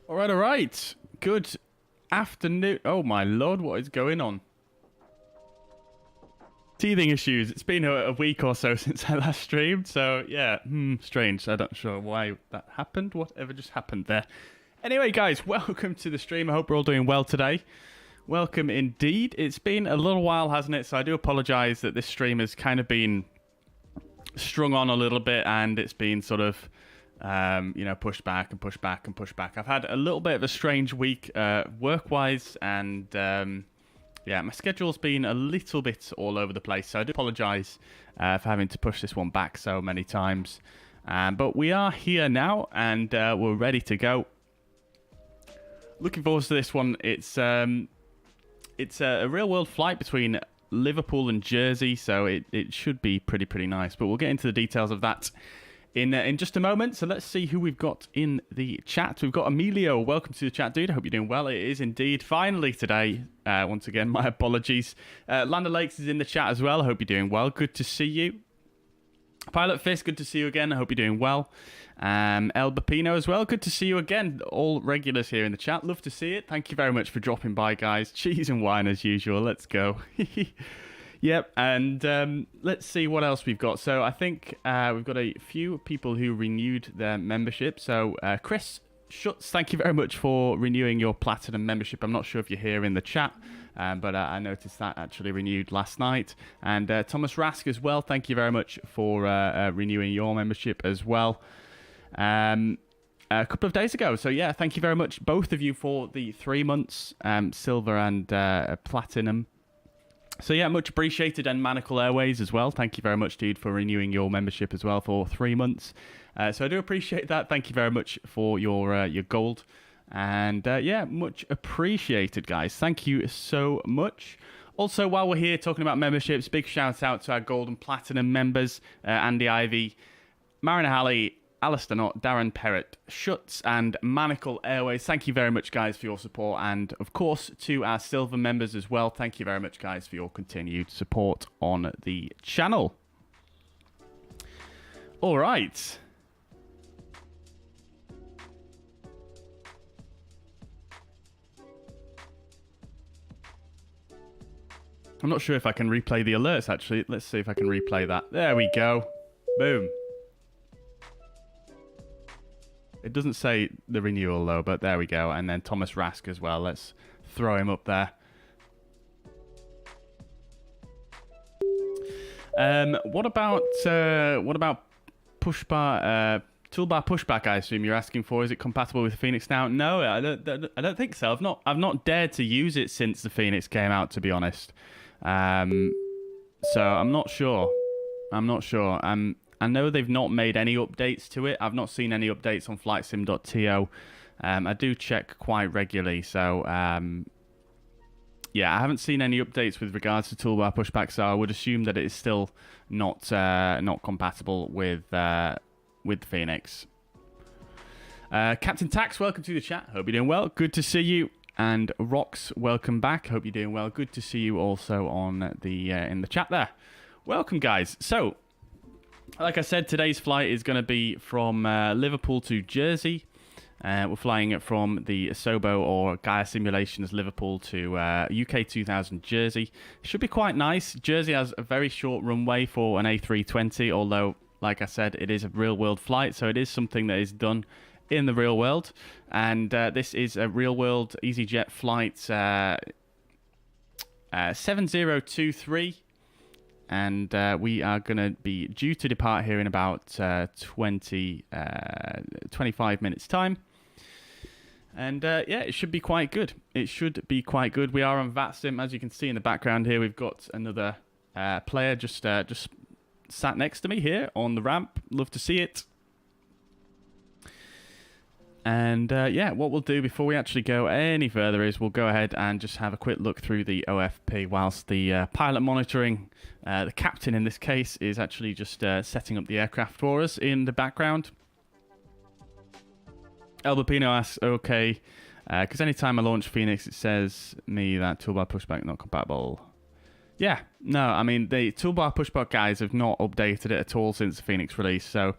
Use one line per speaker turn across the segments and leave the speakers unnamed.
All right. Good afternoon. Oh my lord, what is going on? Teething issues. It's been a week or so since I last streamed, so yeah, strange. I'm not sure why that happened. Whatever just happened there. Anyway, guys, welcome to the stream. I hope we're all doing well today. Welcome indeed. It's been a little while, hasn't it? So I do apologize that this stream has kind of been strung on a little bit, and it's been sort of pushed back and pushed back and pushed back. I've had a little bit of a strange week work-wise, and yeah, my schedule's been a little bit all over the place, so I do apologise for having to push this one back so many times. But we are here now, and we're ready to go. Looking forward to this one. It's a real-world flight between Liverpool and Jersey, so it should be pretty nice. But we'll get into the details of that in just a moment. So let's see who we've got in the chat. We've got Emilio. Welcome to the chat, dude. I hope you're doing well. It is indeed finally today. Once again, my apologies. Lander Lakes is in the chat as well. I hope you're doing well. Good to see you. Pilot Fist, good to see you again. I hope you're doing well. El Bapino as well. Good to see you again. All regulars here in the chat. Love to see it. Thank you very much for dropping by, guys. Cheese and wine as usual. Let's go. Yep, and let's see what else we've got. So I think we've got a few people who renewed their membership. So Chris Schutz, thank you very much for renewing your Platinum membership. I'm not sure if you're here in the chat, but I noticed that actually renewed last night. And Thomas Rask as well, thank you very much for renewing your membership as well. A couple of days ago. So yeah, thank you very much, both of you, for the 3 months, Silver and Platinum. So yeah, much appreciated. And Manacle Airways as well. Thank you very much, dude, for renewing your membership as well for 3 months. So I do appreciate that. Thank you very much for your gold. And yeah, much appreciated, guys. Thank you so much. Also, while we're here talking about memberships, big shout out to our gold and platinum members, Andy Ivy, Marina Halley, Alistair Knott, Darren Perrott, Schutz, and Manacle Airways. Thank you very much, guys, for your support. And, of course, to our silver members as well. Thank you very much, guys, for your continued support on the channel. All right. I'm not sure if I can replay the alerts, actually. Let's see if I can replay that. There we go. Boom. It doesn't say the renewal, though, but there we go. And then Thomas Rask as well. Let's throw him up there. What about Pushbar? Toolbar Pushback, I assume you're asking for. Is it compatible with Fenix now? No, I don't think so. I've not dared to use it since the Fenix came out, to be honest. So I'm not sure. I know they've not made any updates to it. I've not seen any updates on flightsim.to. I do check quite regularly, so yeah, I haven't seen any updates with regards to Toolbar Pushback, so I would assume that it is still not compatible with Fenix. Captain Tax, welcome to the chat. Hope you're doing well. Good to see you. And Rox, welcome back. Hope you're doing well. Good to see you also on the in the chat there. Welcome, guys. So, like I said, today's flight is going to be from Liverpool to Jersey. We're flying it from the Asobo or Gaya Simulations Liverpool to UK 2000 Jersey. Should be quite nice. Jersey has a very short runway for an A320, although, like I said, it is a real-world flight, so it is something that is done in the real world. And this is a real-world EasyJet flight 7023. And we are going to be due to depart here in about 25 minutes time. And yeah, it should be quite good. It should be quite good. We are on VATSIM. As you can see in the background here, we've got another player just sat next to me here on the ramp. Love to see it. And yeah, what we'll do before we actually go any further is we'll go ahead and just have a quick look through the OFP whilst the pilot monitoring, the captain in this case, is actually just setting up the aircraft for us in the background. El Bapino asks, okay, because anytime I launch Fenix, it says me that Toolbar Pushback not compatible. Yeah, no, I mean, the Toolbar Pushback guys have not updated it at all since the Fenix release, so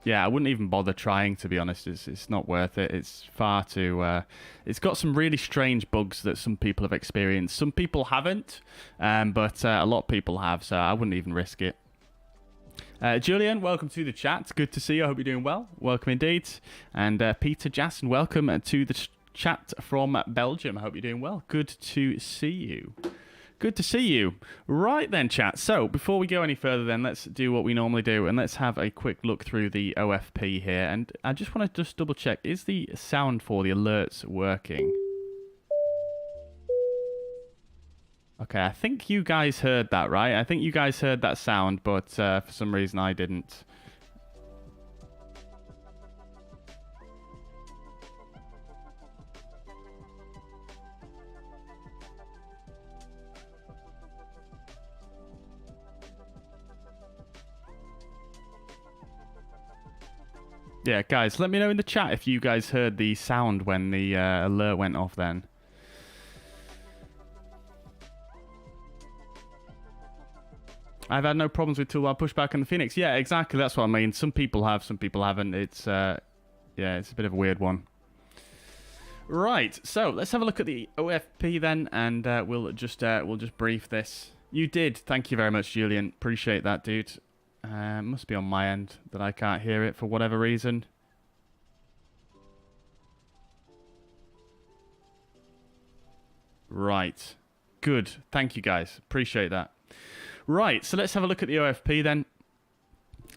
Yeah, I wouldn't even bother trying, to be honest. It's not worth it. It's far too... it's got some really strange bugs that some people have experienced. Some people haven't, but a lot of people have, so I wouldn't even risk it. Julian, welcome to the chat. Good to see you. I hope you're doing well. Welcome indeed. And Peter Jassen, welcome to the chat from Belgium. I hope you're doing well. Good to see you. Good to see you. Right then, chat. So before we go any further then, let's do what we normally do and let's have a quick look through the OFP here. And I just want to double check, is the sound for the alerts working? Okay, I think you guys heard that, right? I think you guys heard that sound, but for some reason I didn't. Yeah, guys, let me know in the chat if you guys heard the sound when the alert went off then. I've had no problems with Toolbar, Pushback, and the Fenix. Yeah, exactly. That's what I mean. Some people have, some people haven't. It's, yeah, it's a bit of a weird one. Right, so let's have a look at the OFP then, and we'll just brief this. You did. Thank you very much, Julian. Appreciate that, dude. Must be on my end that I can't hear it for whatever reason. Right. Good. Thank you, guys. Appreciate that. Right, so let's have a look at the OFP then.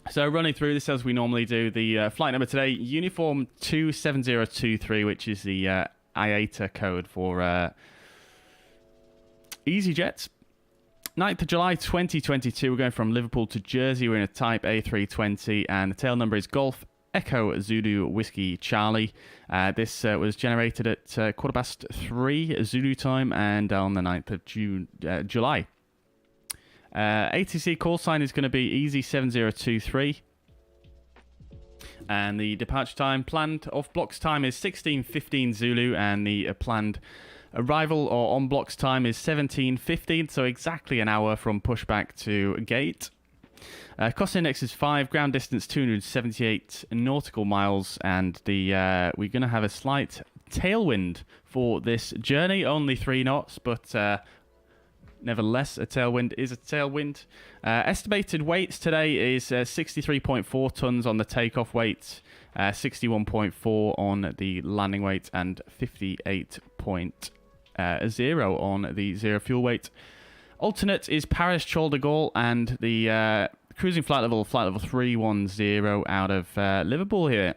So running through this as we normally do, the flight number today, Uniform 27023, which is the IATA code for EasyJet. 9th of July 2022, we're going from Liverpool to Jersey. We're in a Type A320, and the tail number is Golf Echo Zulu Whiskey Charlie. This was generated at 3:15 Zulu time, and on the 9th of July. ATC call sign is going to be EZ7023. And the departure time planned off blocks time is 16:15 Zulu, and the planned arrival or on blocks time is 17:15, so exactly an hour from pushback to gate. Cost index is 5, ground distance 278 nautical miles, and the we're going to have a slight tailwind for this journey, only 3 knots, but nevertheless, a tailwind is a tailwind. Estimated weights today is 63.4 tons on the takeoff weight, 61.4 on the landing weight, and 58.0 on the zero fuel weight. Alternate is Paris Charles de Gaulle, and the cruising flight level 310 out of Liverpool here.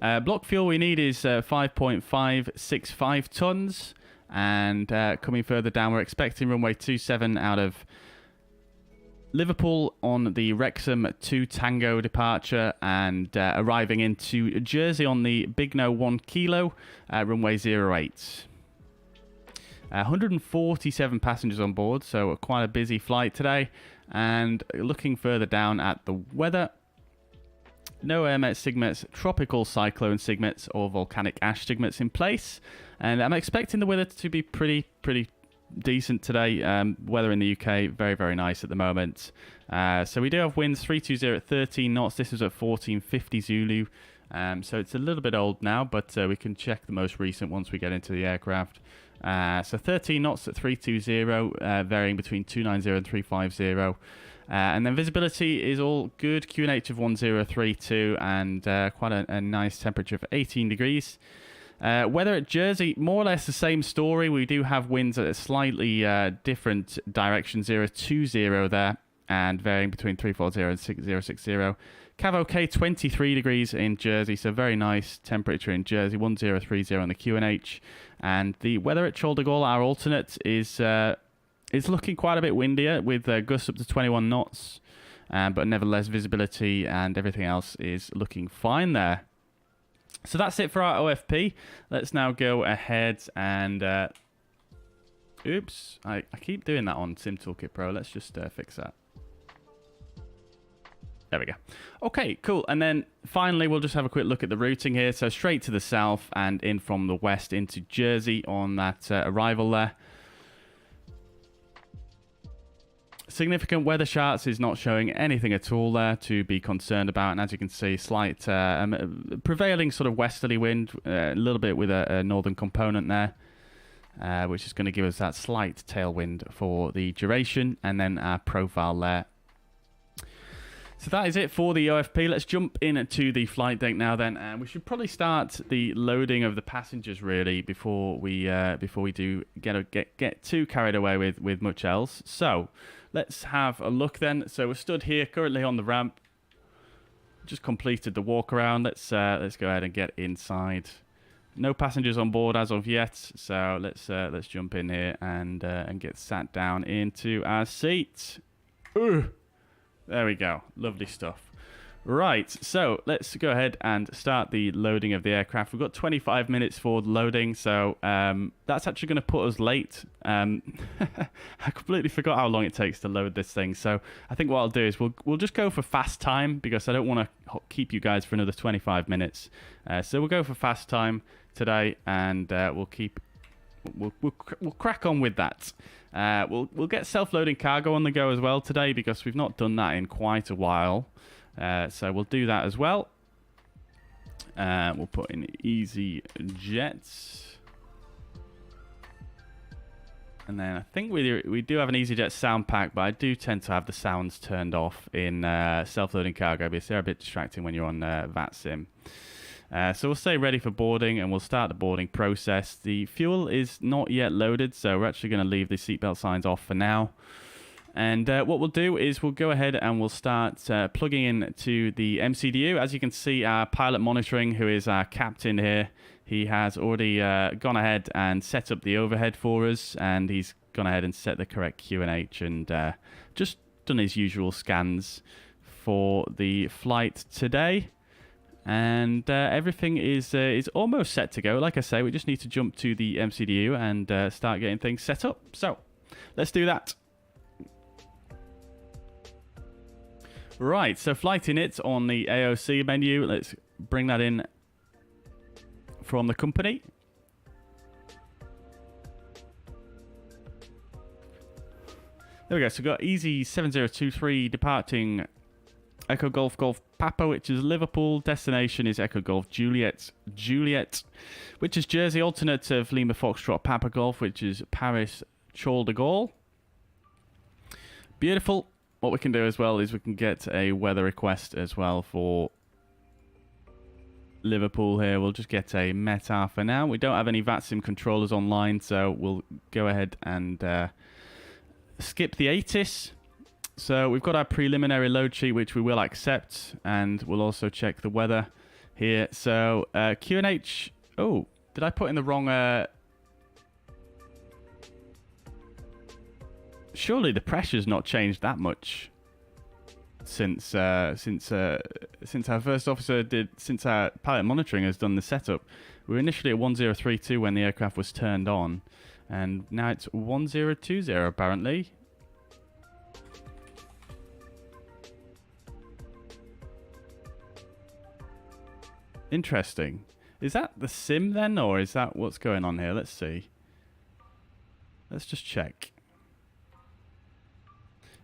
Block fuel we need is 5.565 tons. And coming further down, we're expecting runway 27 out of Liverpool on the Wrexham 2 Tango departure, and arriving into Jersey on the Big No 1 Kilo, runway 08. 147 passengers on board, so quite a busy flight today. And looking further down at the weather, no air met signets, tropical cyclone signets, or volcanic ash signets in place. And I'm expecting the weather to be pretty decent today. Weather in the UK, very, very nice at the moment. So we do have winds 320 at 13 knots. This is at 1450 Zulu. So it's a little bit old now, but we can check the most recent once we get into the aircraft. So 13 knots at 320, varying between 290 and 350. And then visibility is all good. QNH of 1032, and quite a nice temperature of 18 degrees. Weather at Jersey, more or less the same story. We do have winds at a slightly different direction, 020 there, and varying between 340 and 6060. Cav OK, 23 degrees in Jersey, so very nice temperature in Jersey, 1030 on the QNH. And the weather at Charles de Gaulle, our alternate, is looking quite a bit windier, with gusts up to 21 knots. But nevertheless, visibility and everything else is looking fine there. So that's it for our OFP. Let's now go ahead and... oops, I keep doing that on SimToolkitPro. Let's just fix that. There we go. Okay, cool. And then finally, we'll just have a quick look at the routing here. So straight to the south and in from the west into Jersey on that arrival there. Significant weather charts is not showing anything at all there to be concerned about. And as you can see, slight prevailing sort of westerly wind, a little bit with a northern component there. Which is going to give us that slight tailwind for the duration, and then our profile there. So that is it for the OFP. Let's jump into the flight deck now then, and we should probably start the loading of the passengers really before we do get too carried away with much else. So let's have a look then. So we're stood here currently on the ramp. Just completed the walk around. Let's go ahead and get inside. No passengers on board as of yet, so let's jump in here and get sat down into our seat. Ooh, there we go, lovely stuff. Right, so let's go ahead and start the loading of the aircraft. We've got 25 minutes for loading, so that's actually going to put us late. I completely forgot how long it takes to load this thing, so I think what I'll do is we'll just go for fast time because I don't want to keep you guys for another 25 minutes. So we'll go for fast time today, and we'll crack on with that. We'll get self-loading cargo on the go as well today because we've not done that in quite a while. So we'll do that as well. We'll put in EasyJet. And then I think we do have an EasyJet sound pack, but I do tend to have the sounds turned off in self-loading cargo because they're a bit distracting when you're on VATSIM. So we'll stay ready for boarding and we'll start the boarding process. The fuel is not yet loaded, so we're actually going to leave the seatbelt signs off for now. And what we'll do is we'll go ahead and we'll start plugging in to the MCDU. As you can see, our pilot monitoring, who is our captain here, he has already gone ahead and set up the overhead for us, and he's gone ahead and set the correct QNH and just done his usual scans for the flight today. And everything is almost set to go. Like I say, we just need to jump to the MCDU and start getting things set up. So let's do that. Right, so flight init on the AOC menu. Let's bring that in from the company. There we go. So we've got Easy 7023 departing Echo Golf Golf Papa, which is Liverpool. Destination is Echo Golf Juliet, which is Jersey. Alternative Lima Foxtrot Papa Golf, which is Paris Charles de Gaulle. Beautiful. What we can do as well is we can get a weather request as well for Liverpool here. We'll just get a METAR for now. We don't have any VATSIM controllers online, so we'll go ahead and skip the ATIS. So we've got our preliminary load sheet, which we will accept, and we'll also check the weather here. So QNH... Oh, did I put in the wrong... Surely the pressure's not changed that much since our first officer since our pilot monitoring has done the setup. We were initially at 1032 when the aircraft was turned on, and now it's 1020 apparently. Interesting. Is that the sim then, or is that what's going on here? Let's see. Let's just check.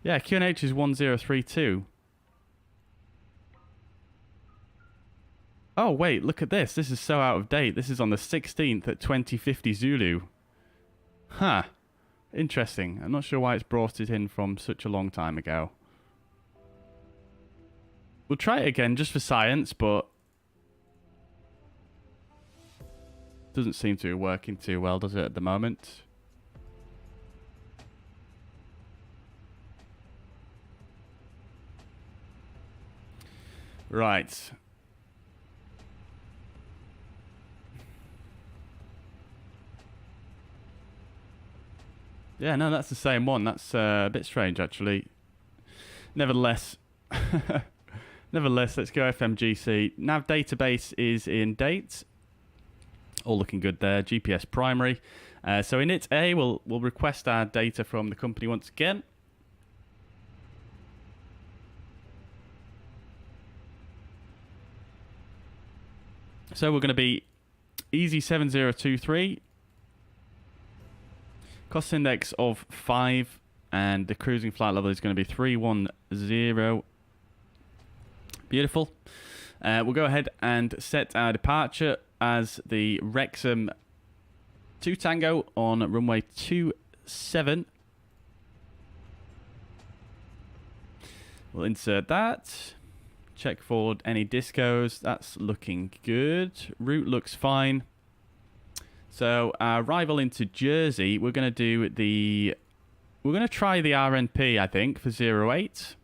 Yeah, QNH is 1032. Oh, wait, look at this. This is so out of date. This is on the 16th at 2050 Zulu. Huh. Interesting. I'm not sure why it's brought it in from such a long time ago. We'll try it again just for science, but doesn't seem to be working too well, does it, at the moment? Right. Yeah, no, that's the same one. That's a bit strange, actually. Nevertheless, let's go FMGC. Nav database is in date. All looking good there. GPS primary. So in it A, we'll request our data from the company once again. So we're going to be Easy 7023. Cost index of 5. and the cruising flight level is going to be 310. Beautiful. We'll go ahead and set our departure as the Wrexham 2 Tango on runway 27. We'll insert that. Check for any discos. That's looking good. Route looks fine. So our arrival into Jersey, we're going to try the RNP, I think, for 08.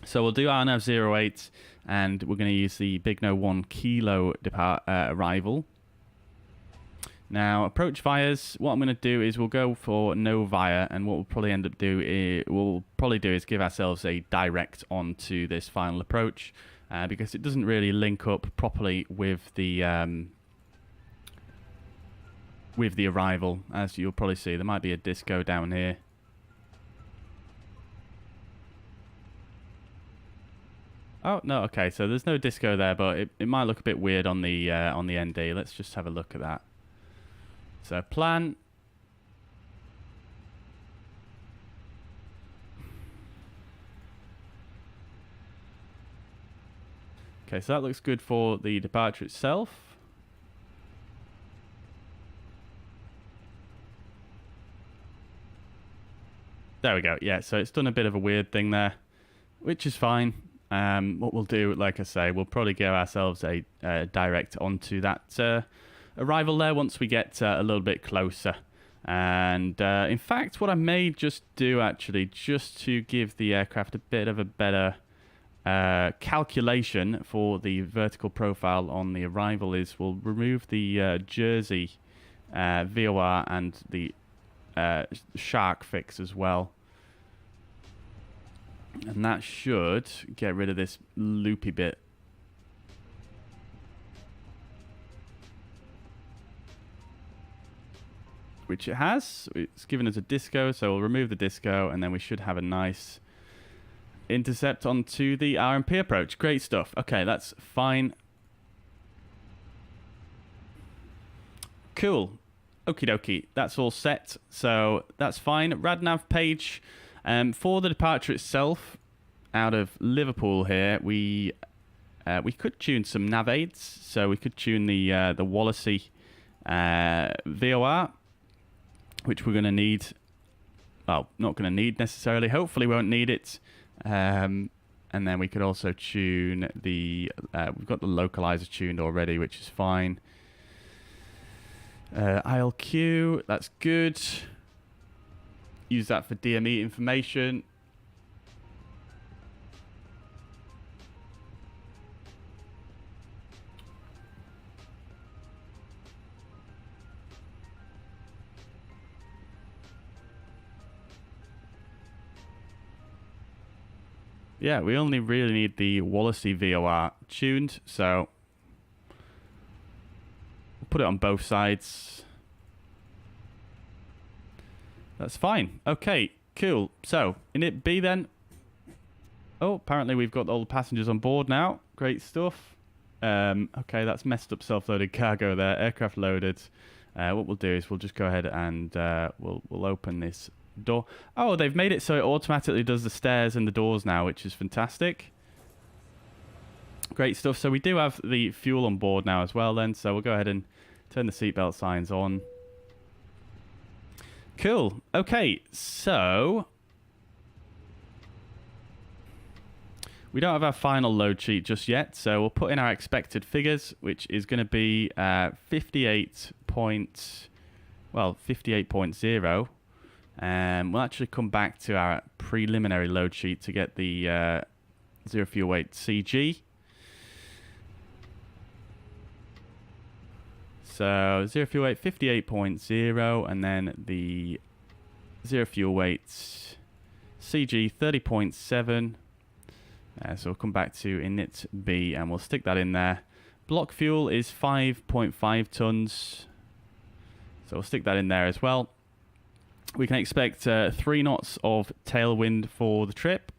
So we'll do RNAV 08, and we're going to use the Big No 1 Kilo arrival. Now, approach vias, what I'm going to do is we'll go for no via, and what we'll probably end up do is give ourselves a direct onto this final approach, because it doesn't really link up properly with the arrival. As you'll probably see, there might be a disco down here. Oh, no, okay, so there's no disco there, but it might look a bit weird on the ND. Let's just have a look at that. So, plan. Okay, so that looks good for the departure itself. There we go. Yeah, so it's done a bit of a weird thing there, which is fine. What we'll do, like I say, we'll probably give ourselves a direct onto that arrival there once we get a little bit closer. And in fact, what I may just do actually, just to give the aircraft a bit of a better calculation for the vertical profile on the arrival, is we'll remove the Jersey VOR and the shark fix as well. And that should get rid of this loopy bit. Which it has. It's given us a disco, so we'll remove the disco, and then we should have a nice intercept onto the RMP approach. Great stuff. Okay, that's fine. Cool. Okie dokie. That's all set. So that's fine. RadNav page. For the departure itself, out of Liverpool here, we could tune some nav aids. So we could tune the Wallasey VOR, which we're going to need. Well, not going to need necessarily. Hopefully, we won't need it. And then we could also tune the. We've got the localizer tuned already, which is fine. ILQ, that's good. Use that for DME information. Yeah, we only really need the Wallasey VOR tuned, so we'll put it on both sides. That's fine. Okay, cool. So, in it B then. Oh, apparently we've got all the passengers on board now. Great stuff. Okay, that's messed up self-loaded cargo there. Aircraft loaded. What we'll do is we'll just go ahead and we'll open this door. Oh, they've made it so it automatically does the stairs and the doors now, which is fantastic. Great stuff. So we do have the fuel on board now as well then. So we'll go ahead and turn the seatbelt signs on. Cool. Okay, so we don't have our final load sheet just yet, so we'll put in our expected figures, which is going to be 58.0. We'll actually come back to our preliminary load sheet to get the zero fuel weight CG. So, zero fuel weight 58.0, and then the zero fuel weight CG 30.7. So we'll come back to init B, and we'll stick that in there. Block fuel is 5.5 tons. So we'll stick that in there as well. We can expect 3 knots of tailwind for the trip.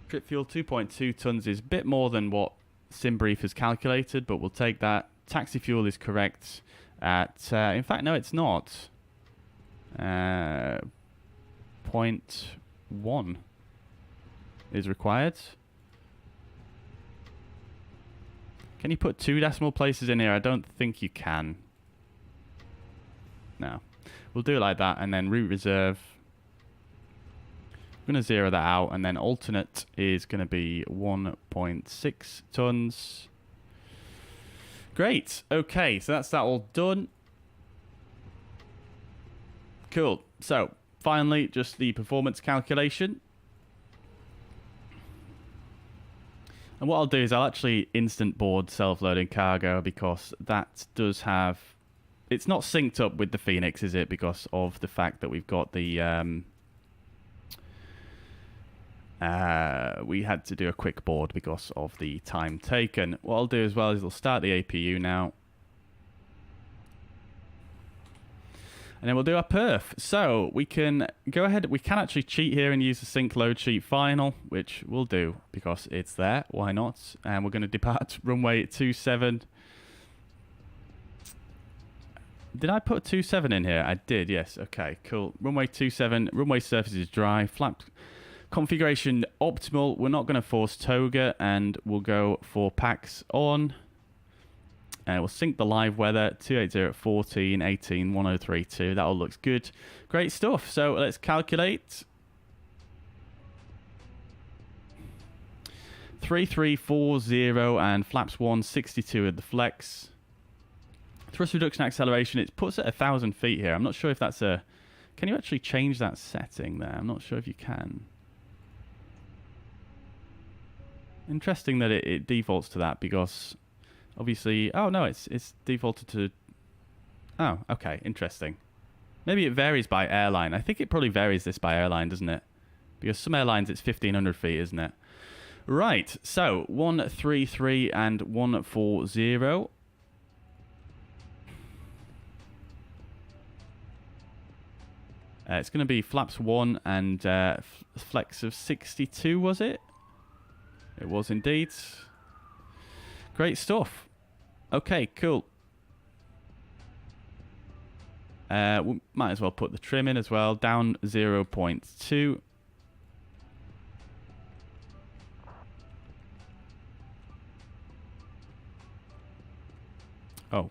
Trip fuel 2.2 tons is a bit more than what SimBrief has calculated, but we'll take that. taxi fuel is correct at, in fact, no, it's not. 0.1 is required. Can you put 2 decimal places in here? I don't think you can. No. We'll do it like that, and then route reserve. I'm going to zero that out, and then alternate is going to be 1.6 tons. Great. Okay, so that's that all done. Cool. So, finally, just the performance calculation. And what I'll do is I'll actually instant board self-loading cargo, because that does have... It's not synced up with the Fenix, is it? Because of the fact that we've got the... we had to do a quick board because of the time taken. What I'll do as well is I'll start the APU now. And then we'll do our perf. So we can go ahead. We can actually cheat here and use the sync load sheet final, which we'll do because it's there. Why not? And we're going to depart runway 27. Did I put 27 in here? I did, yes. Okay, cool. Runway 27. Runway surface is dry. Flap configuration optimal. We're not going to force toga, and we'll go for packs on. We'll sync the live weather, 280 at 14, 18, 1032. That all looks good. Great stuff. So let's calculate. 3340 and flaps 162 at the flex. Thrust reduction acceleration, it puts it 1,000 feet here. I'm not sure if that's a... Can you actually change that setting there? I'm not sure if you can. Interesting that it defaults to that, because... Obviously, oh no, it's defaulted to... Oh, okay, interesting. Maybe it varies by airline. I think it probably varies this by airline, doesn't it? Because some airlines it's 1,500 feet, isn't it? Right, so 133 and 140. It's going to be flaps 1 and flex of 62, was it? It was indeed. Great stuff. Okay, cool. We might as well put the trim in as well. Down 0.2. Oh.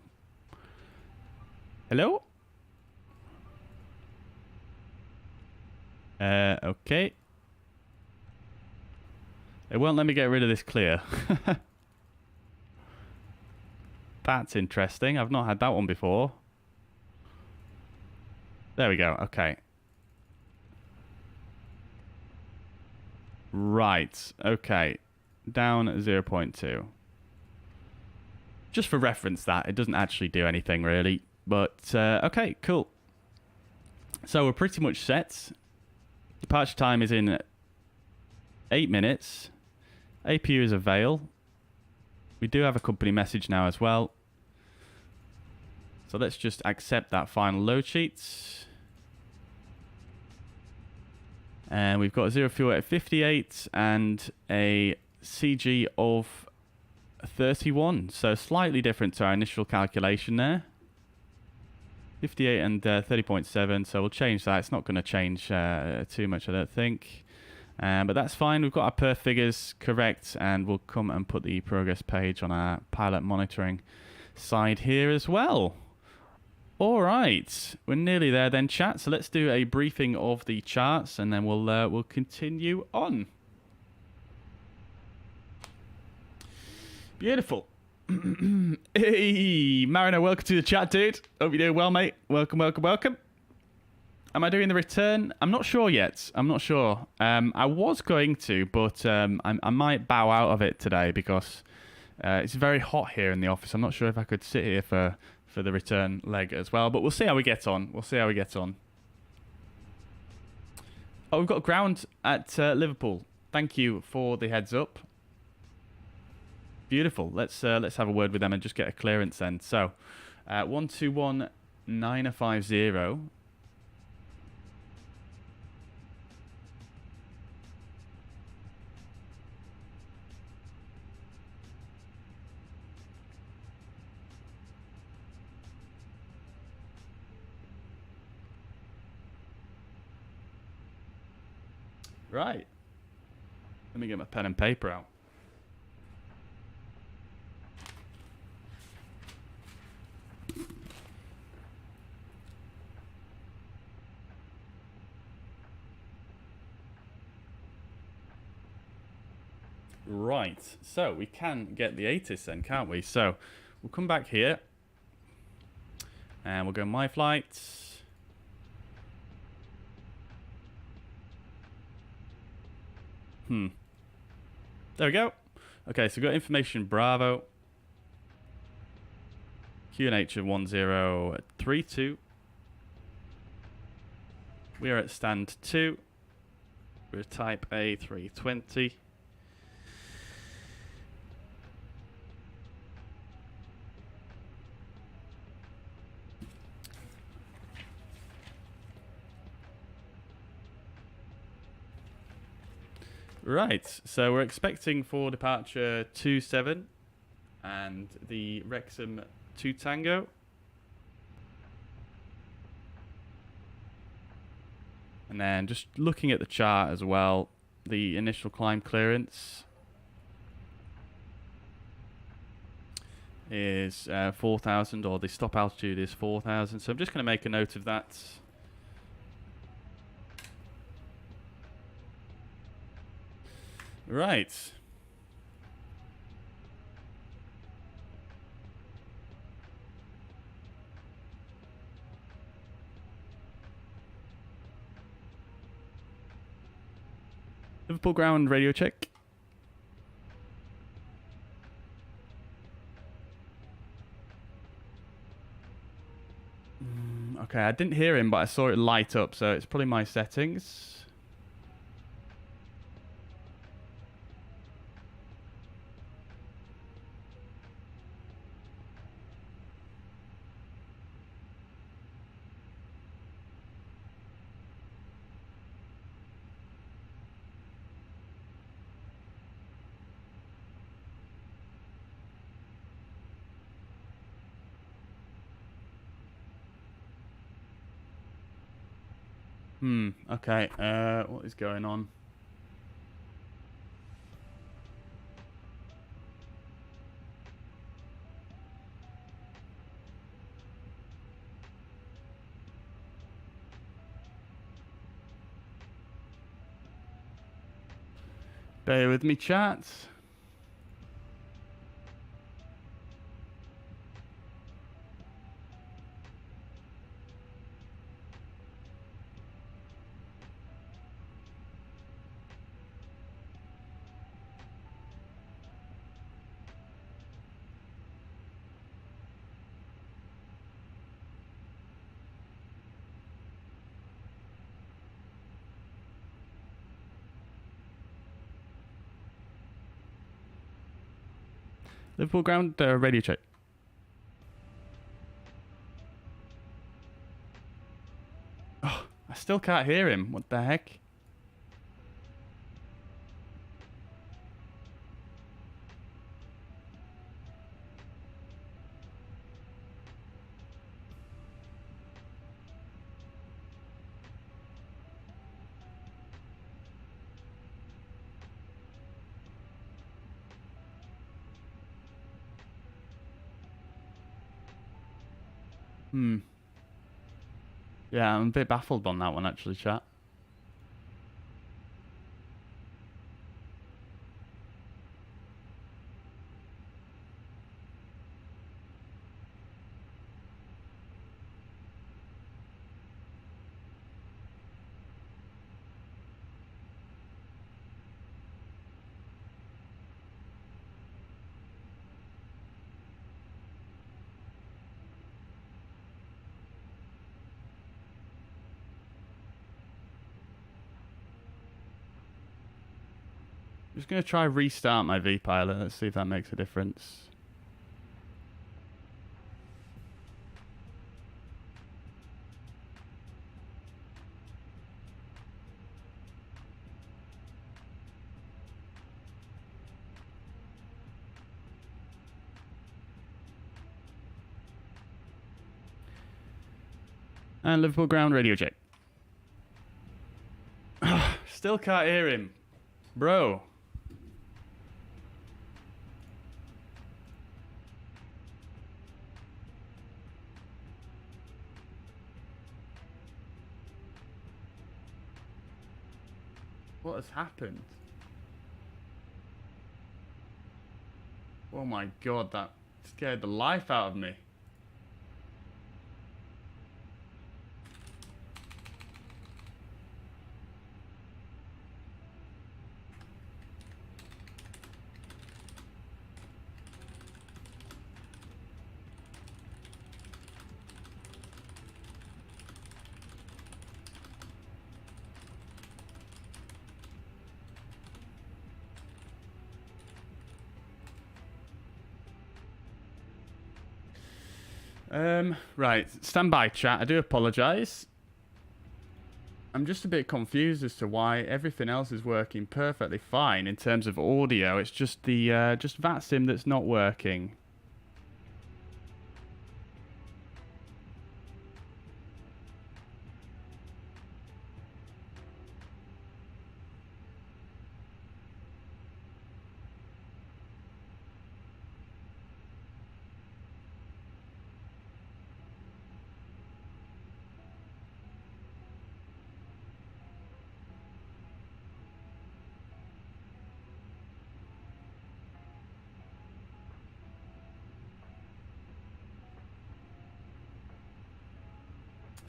Hello? Okay. It won't let me get rid of this clear. That's interesting. I've not had that one before. There we go. Okay. Right. Okay. Down 0.2. Just for reference that. It doesn't actually do anything really. But, okay, cool. So we're pretty much set. Departure time is in 8 minutes. APU is a veil. We do have a company message now as well. So let's just accept that final load sheet. And we've got 0 fuel at 58 and a CG of 31. So slightly different to our initial calculation there. 58 and 30.7. So we'll change that. It's not going to change too much, I don't think. But that's fine. We've got our perf figures correct, and we'll come and put the progress page on our pilot monitoring side here as well. All right, we're nearly there then, chat. So let's do a briefing of the charts, and then we'll continue on. Beautiful. Hey, Mariner, welcome to the chat, dude. Hope you're doing well, mate. Welcome, welcome, welcome. Am I doing the return? I'm not sure yet. I'm not sure. I was going to, but I might bow out of it today because it's very hot here in the office. I'm not sure if I could sit here for the return leg as well, but we'll see how we get on. We'll see how we get on. Oh, we've got ground at Liverpool. Thank you for the heads up. Beautiful. Let's have a word with them and just get a clearance then. So, 121.950. Right. Let me get my pen and paper out. Right, so we can get the ATIS then, can't we? So we'll come back here and we'll go My Flights. There we go. Okay, so we've got information Bravo. QNH of 1032. We are at stand 2. We're type A320. Right, so we're expecting for departure 27 and the Wrexham 2 Tango. And then just looking at the chart as well, the initial climb clearance is 4,000, or the stop altitude is 4,000. So I'm just going to make a note of that. Right. Liverpool ground radio check. Okay, I didn't hear him, but I saw it light up, so it's probably my settings. Okay, what is going on? Bear with me, chat. Liverpool ground radio check. Oh, I still can't hear him. What the heck? Yeah, I'm a bit baffled on that one, actually, chat. Just going to try restart my VPilot. Let's see if that makes a difference. And Liverpool ground radio check. Still can't hear him. Bro. What has happened? Oh my god, that scared the life out of me. Right, stand by, chat. I do apologise. I'm just a bit confused as to why everything else is working perfectly fine in terms of audio. It's just the just VATSIM that's not working.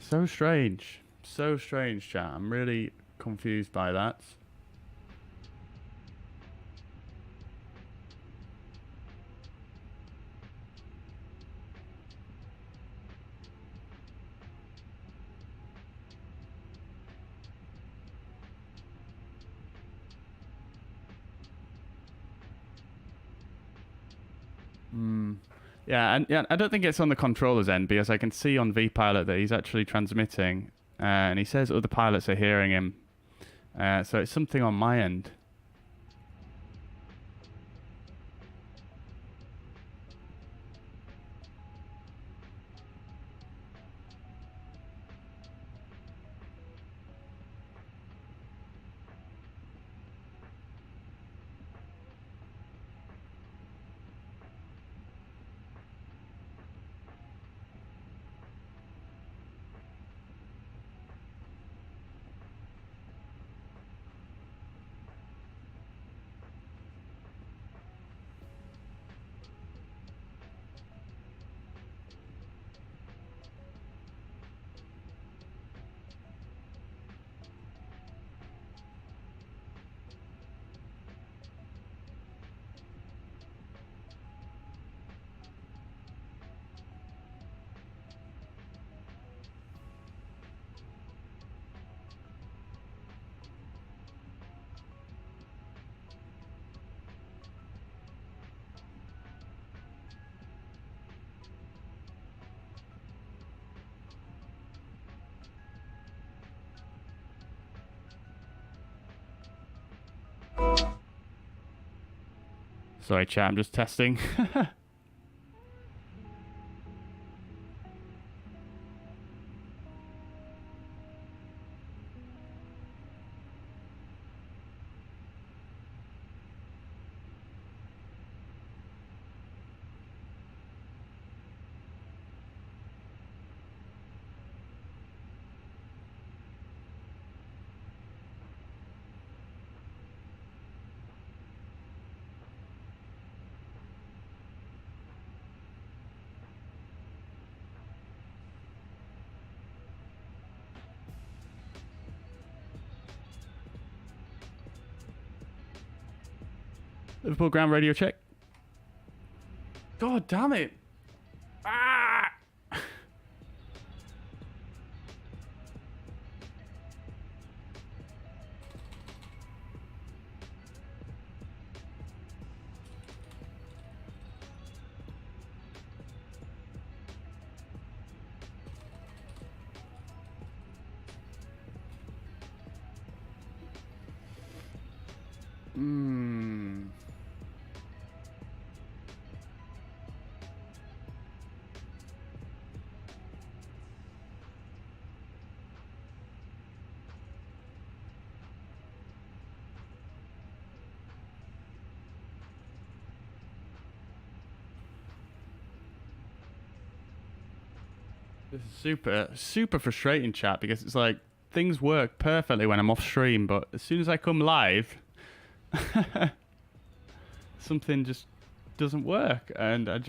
So strange. So strange, chat. I'm really confused by that. Yeah, and I don't think it's on the controller's end because I can see on vPilot that he's actually transmitting, and he says other pilots are hearing him. So it's something on my end. Sorry, chat, I'm just testing. Liverpool ground radio check. God damn it. Ah! This is super frustrating, chat, because it's like things work perfectly when I'm off stream, but as soon as I come live, something just doesn't work, and I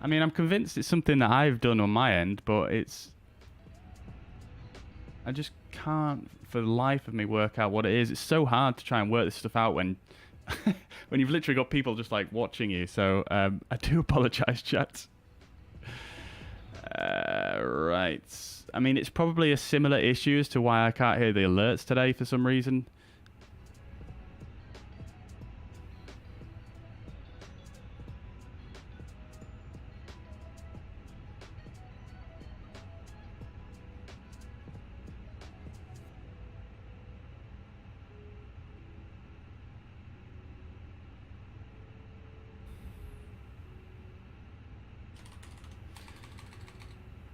mean, I'm convinced it's something that I've done on my end, but I just can't for the life of me work out what it is. It's so hard to try and work this stuff out when when you've literally got people just like watching you. So I do apologize, chat. Right. I mean, it's probably a similar issue as to why I can't hear the alerts today for some reason.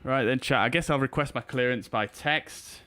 Right then, chat. I guess I'll request my clearance by text.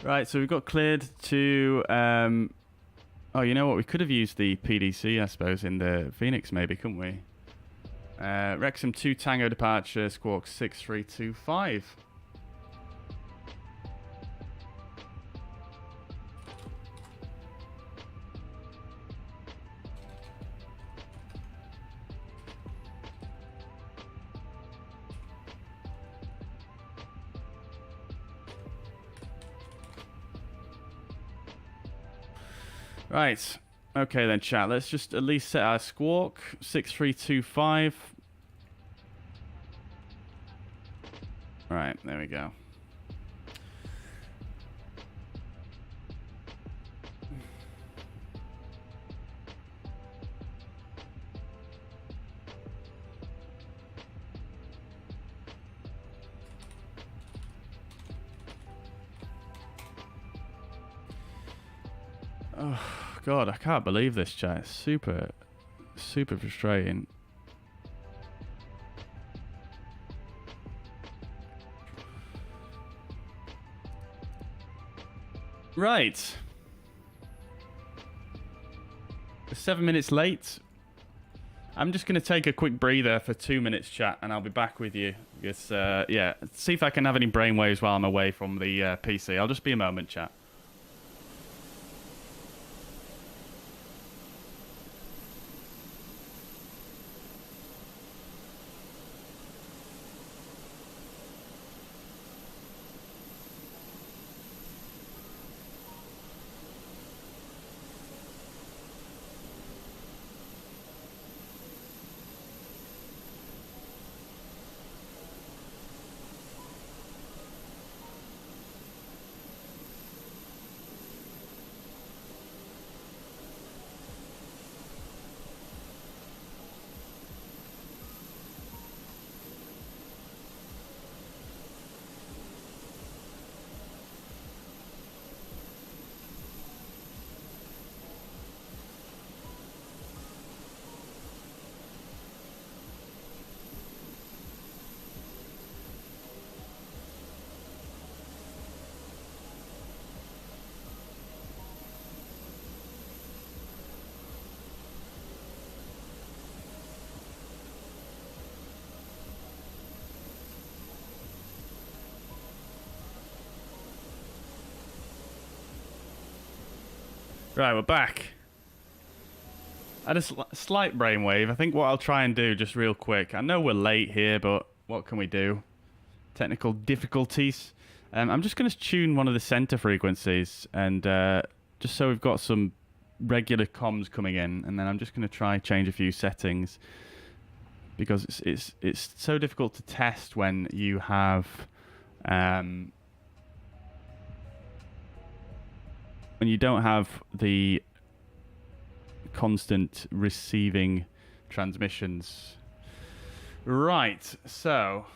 Right, so we've got cleared to... oh, you know what? We could have used the PDC, I suppose, in the Phoenix, maybe, couldn't we? Wrexham 2 Tango departure, Squawk 6325. Right. Okay then, chat. Let's just at least set our Squawk 6325. Right, there we go. Oh God, I can't believe this, chat. It's super frustrating. Right. We're 7 minutes late. I'm just going to take a quick breather for 2 minutes, chat, and I'll be back with you. Because, yeah, see if I can have any brainwaves while I'm away from the PC. I'll just be a moment, chat. Right, we're back. I had a slight brainwave. I think what I'll try and do, just real quick. I know we're late here, but what can we do? Technical difficulties. I'm just going to tune one of the center frequencies, and just so we've got some regular comms coming in, and then I'm just going to try change a few settings, because it's so difficult to test when you have and you don't have the constant receiving transmissions. Right, so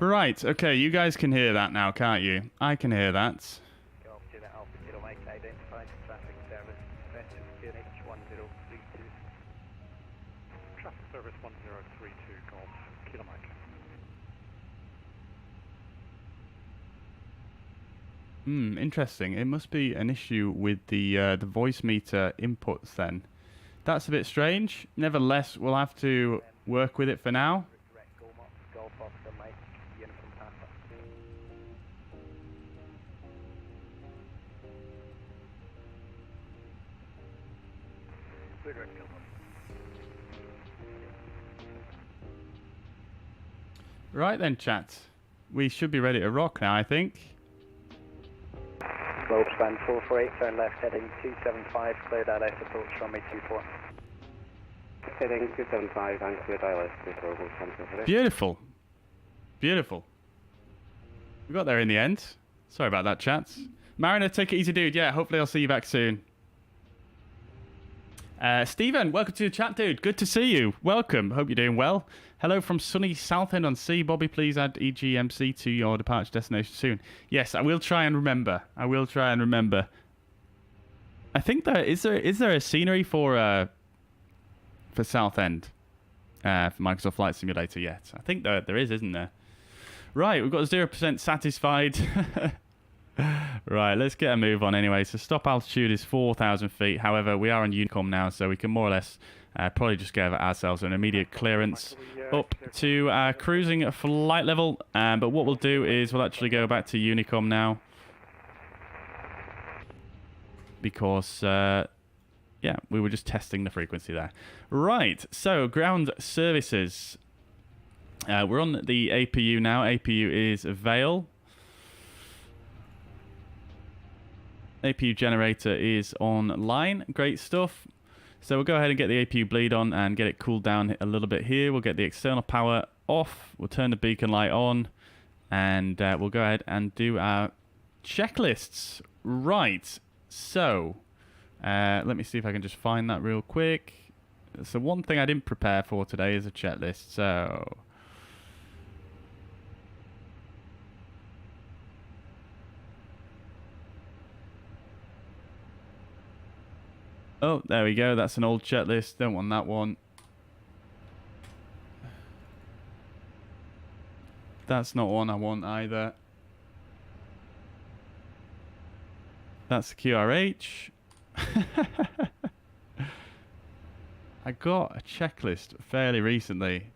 right, okay, you guys can hear that now, can't you? I can hear that.
Go off to the Alpha Kilo Mike, identified traffic service, Fenix 1032.
Traffic service 1032, Golf Kilo Mike.
Interesting. It must be an issue with the voice meter inputs then. That's a bit strange. Nevertheless, we'll have to work with it for now.
Golf Officer Mike, Uniform Papa.
Right then, chat. We should be ready to rock now, I think.
Globe span 448, turn left heading 275, cleared ILS approach runway 24.
Heading 275 and cleared ILS to global center for this.
Beautiful. Beautiful. We got there in the end. Sorry about that, chat. Mariner, take it easy, dude. Yeah, hopefully I'll see you back soon. Stephen, welcome to the chat, dude. Good to see you. Welcome. Hope you're doing well. Hello from sunny Southend on Sea. Bobby, please add EGMC to your departure destination soon. Yes, I will try and remember. I will try and remember. I think there is there a scenery for Southend for Microsoft Flight Simulator yet? I think there is, isn't there? Right, we've got 0% satisfied. Right, let's get a move on anyway. So stop altitude is 4,000 feet. However, we are on Unicom now, so we can more or less probably just give ourselves an immediate clearance up to cruising flight level. But what we'll do is we'll actually go back to Unicom now. Because, yeah, we were just testing the frequency there. Right, so ground services. We're on the APU now. APU is Vale. APU generator is online. Great stuff. So we'll go ahead and get the APU bleed on and get it cooled down a little bit here. We'll get the external power off. We'll turn the beacon light on. And we'll go ahead and do our checklists. Right. So, let me see if I can just find that real quick. So one thing I didn't prepare for today is a checklist. So... oh, there we go. That's an old checklist. Don't want that one. That's not one I want either. That's the QRH. I got a checklist fairly recently.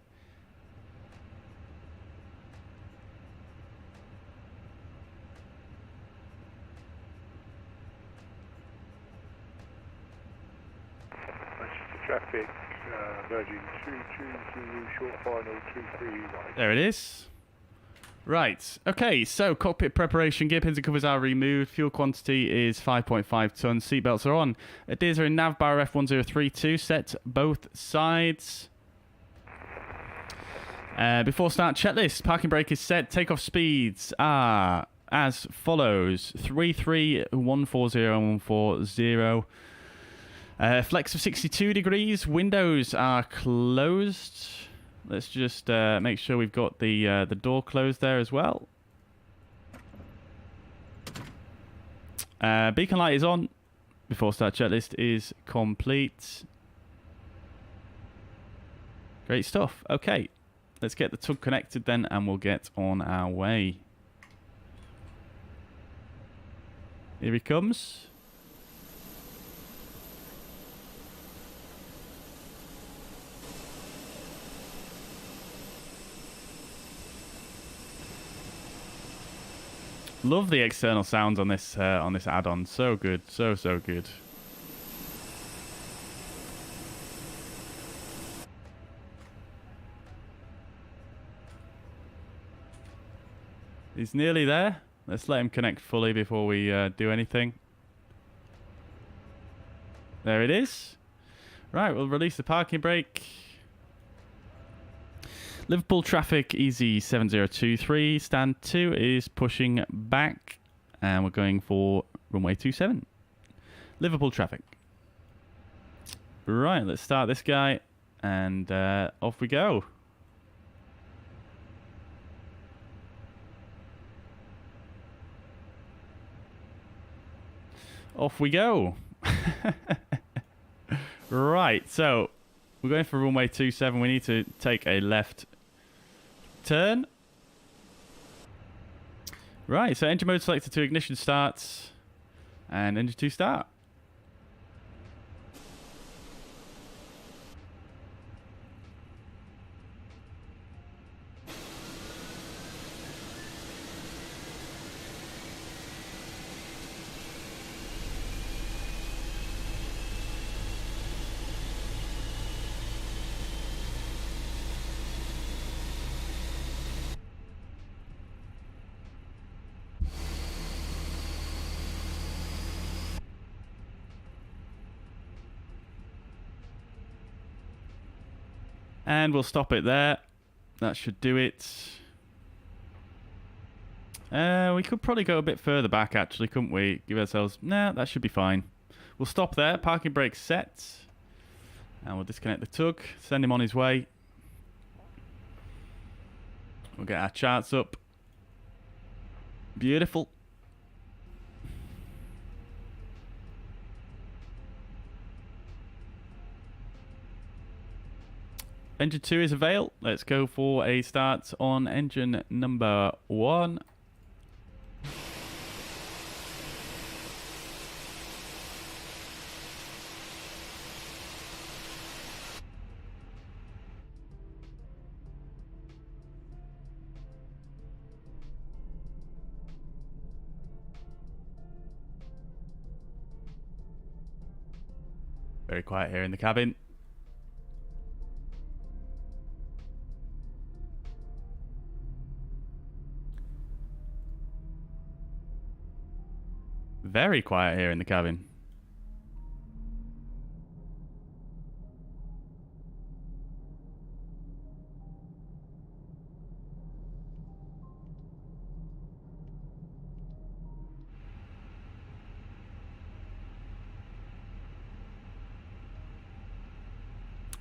Traffic, Virgin 220, short final 231.
There it is. Right. Okay, so cockpit preparation. Gear pins and covers are removed. Fuel quantity is 5.5 tons. Seatbelts are on. Adheres are in Navbar F1032. Set both sides. Before start, checklist. Parking brake is set. Takeoff speeds are as follows. 33, 140, flex of 62 degrees. Windows are closed. Let's just make sure we've got the door closed there as well. Beacon light is on. Before start checklist is complete. Great stuff. Okay, let's get the tug connected then, and we'll get on our way. Here he comes. Love the external sounds on this add-on. So good, so good. He's nearly there. Let's let him connect fully before we do anything. There it is. Right, we'll release the parking brake. Liverpool traffic Easy 7023, stand 2 is pushing back. And we're going for runway 27. Liverpool traffic. Right, let's start this guy. And off we go. Off we go. Right, so we're going for runway 27. We need to take a left turn. Right, so engine mode selected to ignition starts. And engine 2 start. And we'll stop it there. That should do it. We could probably go a bit further back, actually, couldn't we? Give ourselves... Nah, that should be fine. We'll stop there. Parking brake set. And we'll disconnect the tug. Send him on his way. We'll get our charts up. Beautiful. Engine 2 is avail. Let's go for a start on engine number 1. Very quiet here in the cabin. Very quiet here in the cabin.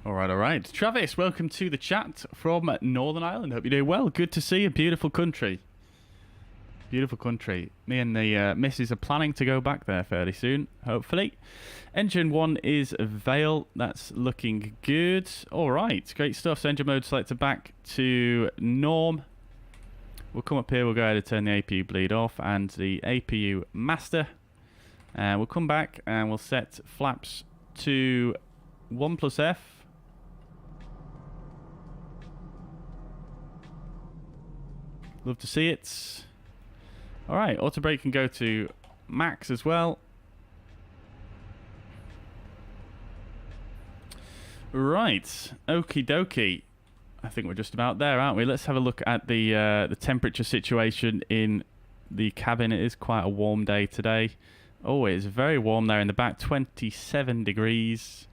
All right. Travis, welcome to the chat from Northern Ireland. Hope you're doing well. Good to see a beautiful country. Beautiful country. Me and the missus are planning to go back there fairly soon, hopefully. Engine 1 is avail. That's looking good. All right, great stuff. So engine mode selected back to norm. We'll come up here. We'll go ahead and turn the APU bleed off and the APU master. And we'll come back and we'll set flaps to 1+F. Love to see it. All right, auto brake can go to max as well. Right, okie dokie. I think we're just about there, aren't we? Let's have a look at the temperature situation in the cabin. It is quite a warm day today. Oh, it's very warm there in the back. 27 degrees.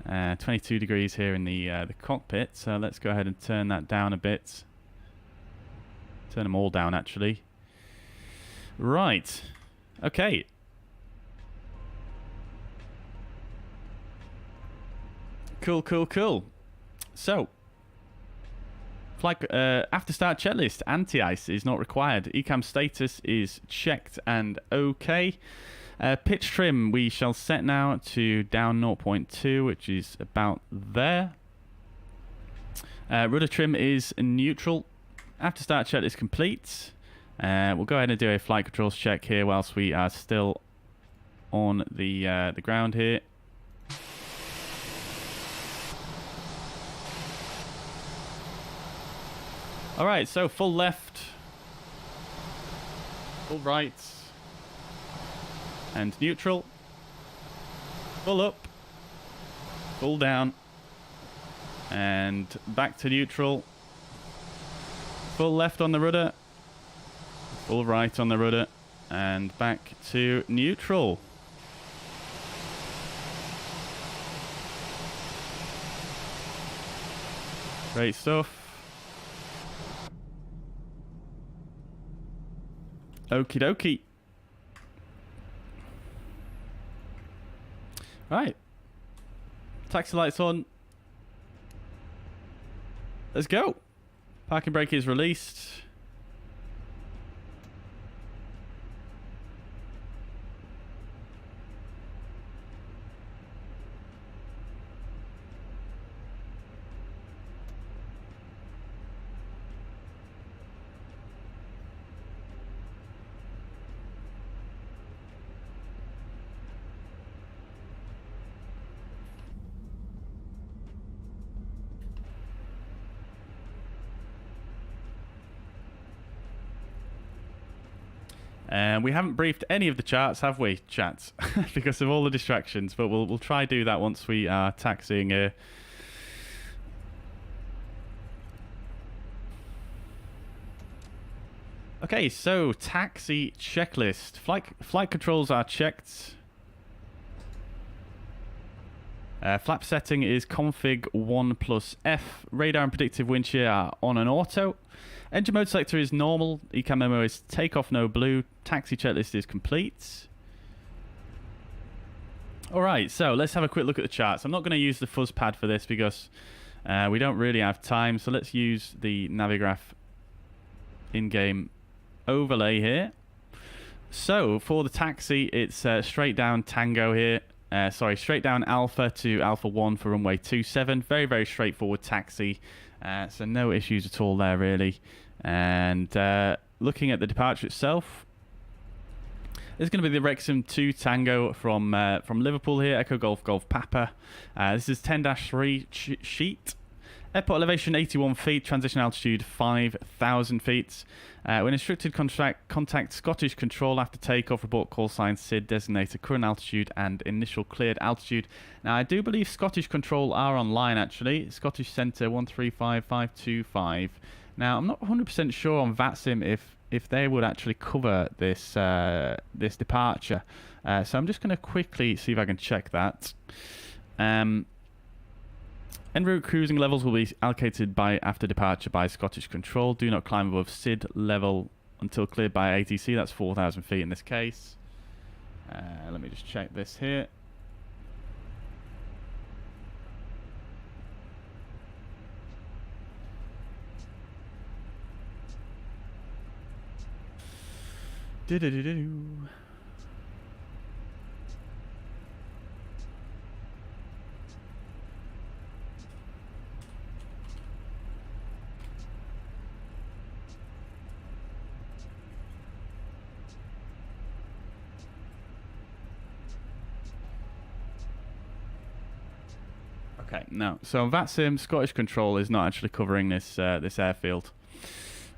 22 degrees here in the cockpit. So let's go ahead and turn that down a bit. Turn them all down, actually. Right. Okay. Cool. So, flight after start checklist, anti-ice is not required. ECAM status is checked and okay. Pitch trim we shall set now to down 0.2, which is about there. Rudder trim is neutral. After start checklist complete. We'll go ahead and do a flight controls check here whilst we are still on the ground here. All right, so full left, full right, and neutral. Full up, full down, and back to neutral. Full left on the rudder. Full right on the rudder. And back to neutral. Great stuff. Okie dokie. Right. Taxi lights on. Let's go. Parking brake is released. And we haven't briefed any of the charts, have we, chats? Because of all the distractions. But we'll try do that once we are taxiing here. Okay, so taxi checklist. Flight controls are checked. Flap setting is config 1+F. Radar and predictive wind shear are on and auto. Engine mode selector is normal. ECAM memo is takeoff no blue. Taxi checklist is complete. Alright, so let's have a quick look at the charts. I'm not going to use the fuzz pad for this because we don't really have time. So let's use the Navigraph in-game overlay here. So for the taxi, it's straight down Tango here. Straight down Alpha to Alpha 1 for runway 27. Very, very straightforward taxi. So no issues at all there, really. And looking at the departure itself, this is going to be the Wrexham 2 Tango from Liverpool here, Echo Golf Golf Papa. This is 10-3 sheet. Airport elevation 81 feet, transition altitude 5,000 feet. When instructed, contact Scottish Control after takeoff, report call sign SID, designated current altitude and initial cleared altitude. Now, I do believe Scottish Control are online, actually. Scottish Centre 135525. Now, I'm not 100% sure on VATSIM if they would actually cover this this departure. So I'm just going to quickly see if I can check that. En route cruising levels will be allocated after departure by Scottish Control. Do not climb above SID level until cleared by ATC. That's 4,000 feet in this case. Let me just check this here. Okay, no. So VATSIM, Scottish Control is not actually covering this this airfield.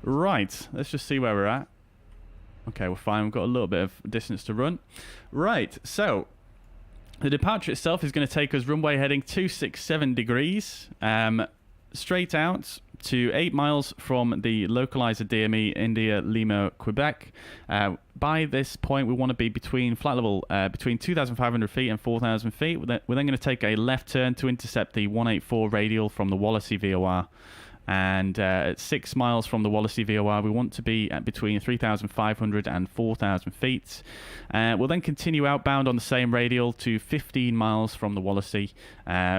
Right, let's just see where we're at. Okay, we're fine. We've got a little bit of distance to run. Right, so the departure itself is going to take us runway heading 267 degrees, straight out to 8 miles from the localizer DME India Lima Quebec. By this point, we want to be between flight level between 2,500 feet and 4,000 feet. We're then going to take a left turn to intercept the 184 radial from the Wallasey VOR. And at 6 miles from the Wallasey VOR, we want to be at between 3,500 and 4,000 feet. We'll then continue outbound on the same radial to 15 miles from the Wallasey.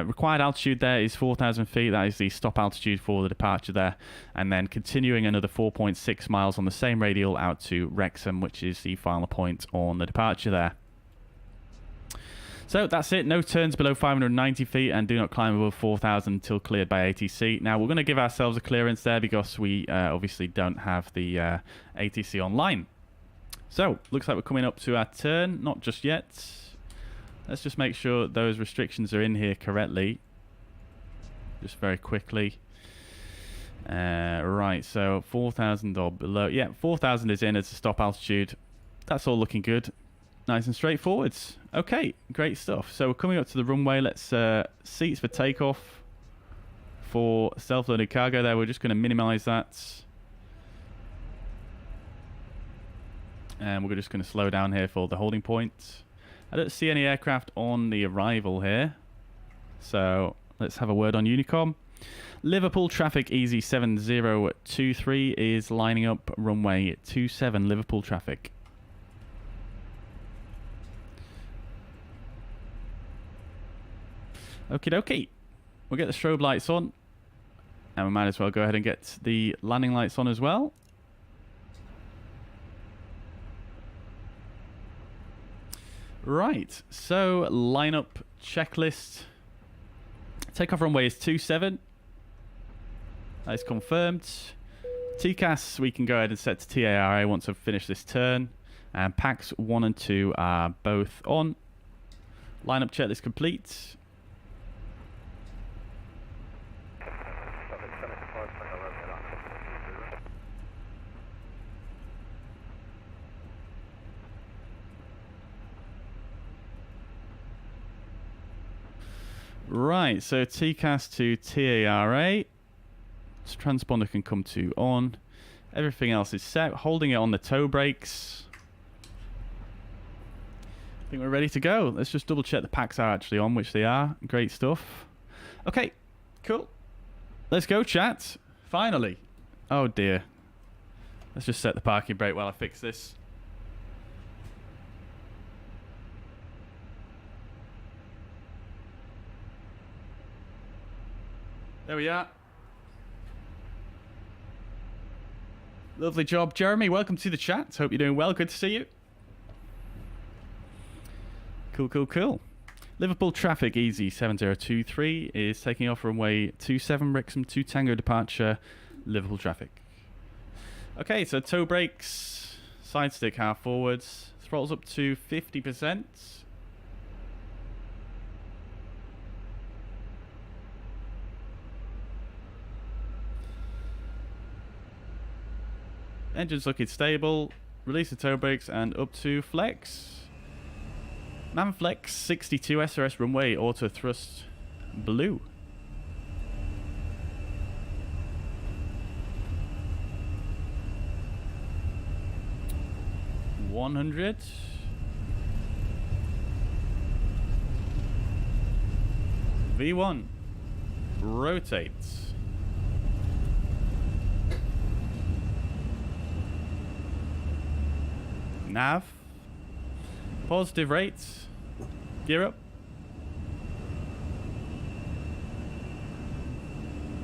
Required altitude there is 4,000 feet. That is the stop altitude for the departure there. And then continuing another 4.6 miles on the same radial out to Wrexham, which is the final point on the departure there. So that's it. No turns below 590 feet and do not climb above 4,000 until cleared by ATC. Now, we're going to give ourselves a clearance there because we obviously don't have the ATC online. So, looks like we're coming up to our turn. Not just yet. Let's just make sure those restrictions are in here correctly. Just very quickly. Right, so 4,000 or below. Yeah, 4,000 is in as a stop altitude. That's all looking good. Nice and straightforward. Okay, great stuff. So we're coming up to the runway. Let's seats for takeoff for self-loaded cargo there. We're just going to minimize that. And we're just going to slow down here for the holding point. I don't see any aircraft on the arrival here. So let's have a word on Unicom. Liverpool traffic EZ7023 is lining up runway 27 Liverpool traffic. Okie dokie. We'll get the strobe lights on. And we might as well go ahead and get the landing lights on as well. Right, so lineup checklist. Takeoff runway is 27. That is confirmed. TCAS we can go ahead and set to TARA once I've finished this turn. And packs 1 and 2 are both on. Lineup checklist complete. Right, so TCAS to TARA. This transponder can come to on. Everything else is set. Holding it on the toe brakes. I think we're ready to go. Let's just double check the packs are actually on, which they are. Great stuff. Okay, cool. Let's go, chat. Finally. Oh dear. Let's just set the parking brake while I fix this. There we are. Lovely job, Jeremy. Welcome to the chat. Hope you're doing well. Good to see you. Cool, cool, cool. Liverpool traffic EZ7023 is taking off runway 27 Wrexham 2 Tango departure. Liverpool traffic. Okay, so toe brakes, side stick half forwards, throttles up to 50%. Engine's looking stable. Release the toe brakes and up to flex. Manflex 62 SRS runway auto thrust blue. $100. V1 rotates. Nav. Positive rates. Gear up.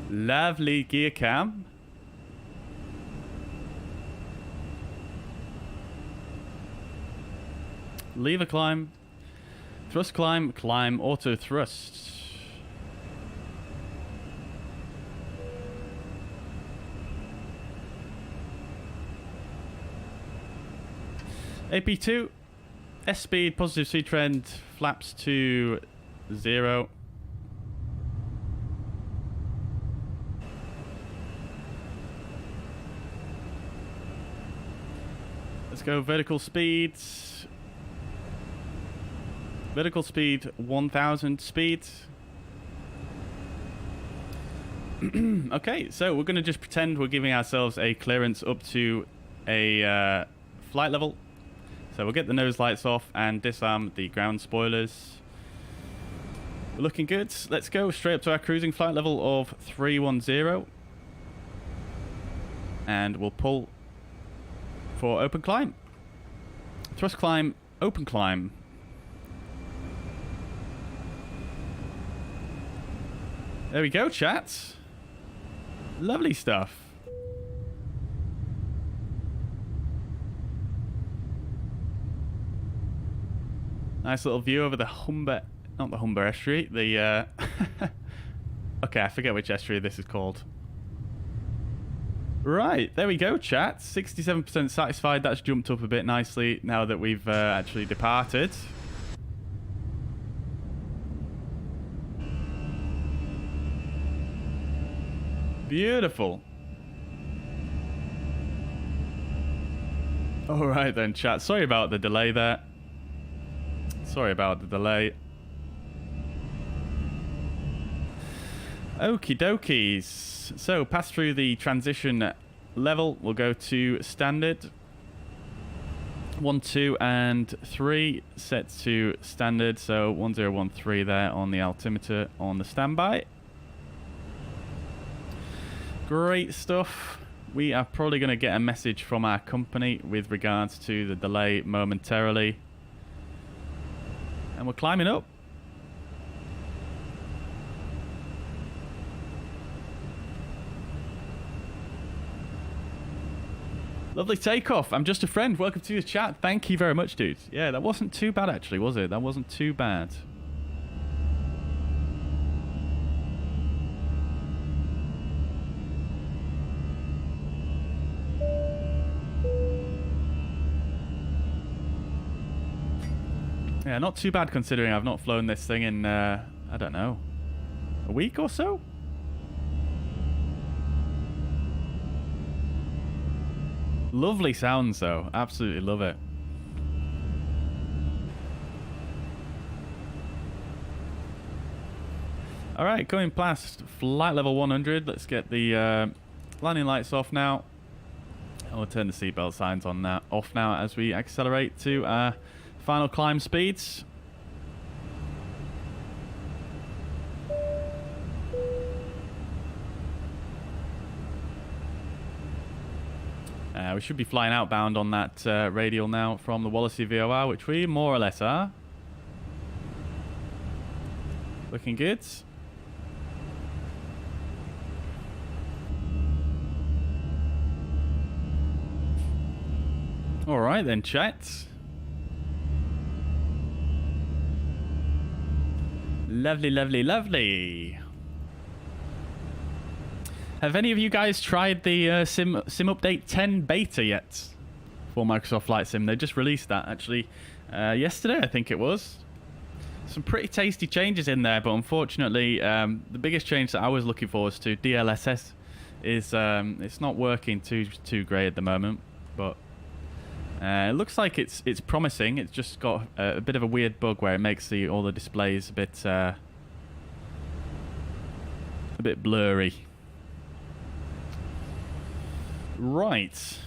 Lovely gear cam. Lever climb. Thrust climb. Climb auto thrust. AP2, S speed, positive C trend, flaps to 0. Let's go vertical speed. Vertical speed 1000 speed. Okay, so we're going to just pretend we're giving ourselves a clearance up to a flight level. So we'll get the nose lights off and disarm the ground spoilers. We're looking good. Let's go straight up to our cruising flight level of 310. And we'll pull for open climb. Thrust climb, open climb. There we go, chat. Lovely stuff. Nice little view over the Humber, not the Humber estuary, the, okay, I forget which estuary this is called. Right, there we go, chat. 67% satisfied. That's jumped up a bit nicely now that we've actually departed. Beautiful. Alright then, chat. Sorry about the delay there. Sorry about the delay. Okie dokies. So, pass through the transition level. We'll go to standard. 1, 2, and 3 set to standard. So 1013 there on the altimeter on the standby. Great stuff. We are probably going to get a message from our company with regards to the delay momentarily. And we're climbing up. Lovely takeoff. I'm just a friend. Welcome to the chat. Thank you very much, dudes. Yeah, that wasn't too bad, actually, was it? That wasn't too bad. Yeah, not too bad considering I've not flown this thing in, I don't know, a week or so? Lovely sounds, though. Absolutely love it. Alright, going past flight level 100. Let's get the landing lights off now. And we'll turn the seatbelt signs on now, off now as we accelerate to our final climb speeds. We should be flying outbound on that radial now from the Wallasey VOR, which we more or less are. Looking good. Alright then, chat. Lovely, lovely, lovely. Have any of you guys tried the Sim Update 10 beta yet for Microsoft Flight Sim? They just released that actually yesterday, I think it was. Some pretty tasty changes in there, but unfortunately, the biggest change that I was looking for was to DLSS. Is it's not working too great at the moment, but it looks like it's promising. It's just got a bit of a weird bug where it makes all the displays a bit blurry. Right.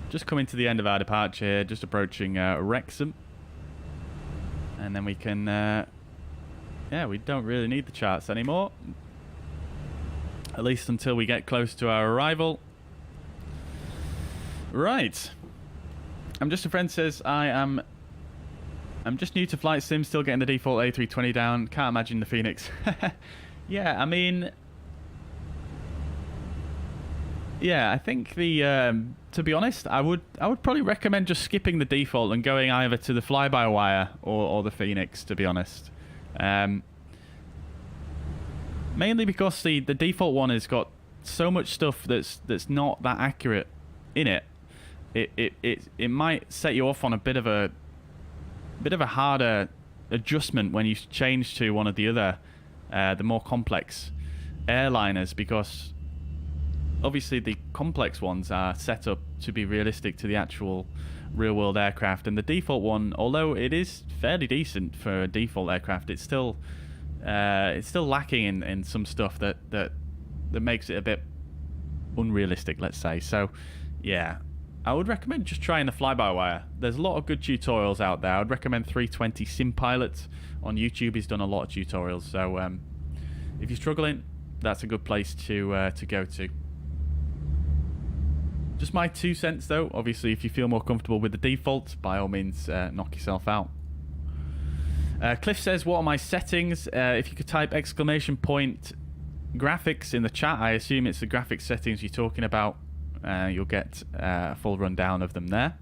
Just coming to the end of our departure here, just approaching Wrexham. And then we can, yeah, we don't really need the charts anymore. At least until we get close to our arrival. Right. I'm just a friend says, I'm just new to flight sim, still getting the default A320 down. Can't imagine the Fenix. Yeah, I mean, yeah, I think the to be honest, I would probably recommend just skipping the default and going either to the fly-by-wire or the Fenix, to be honest. Mainly because the default one has got so much stuff that's not that accurate in it. It might set you off on a bit of a harder adjustment when you change to one of the other, the more complex airliners, because obviously the complex ones are set up to be realistic to the actual real-world aircraft, and the default one, although it is fairly decent for a default aircraft, it's still lacking in some stuff that makes it a bit unrealistic, let's say. So, yeah. I would recommend just trying the fly-by-wire. There's a lot of good tutorials out there. I'd recommend 320 Sim Pilot on YouTube. He's done a lot of tutorials. So if you're struggling, that's a good place to go to. Just my 2 cents, though. Obviously, if you feel more comfortable with the default, by all means, knock yourself out. Cliff says, what are my settings? If you could type ! graphics in the chat, I assume it's the graphics settings you're talking about. You'll get a full rundown of them there.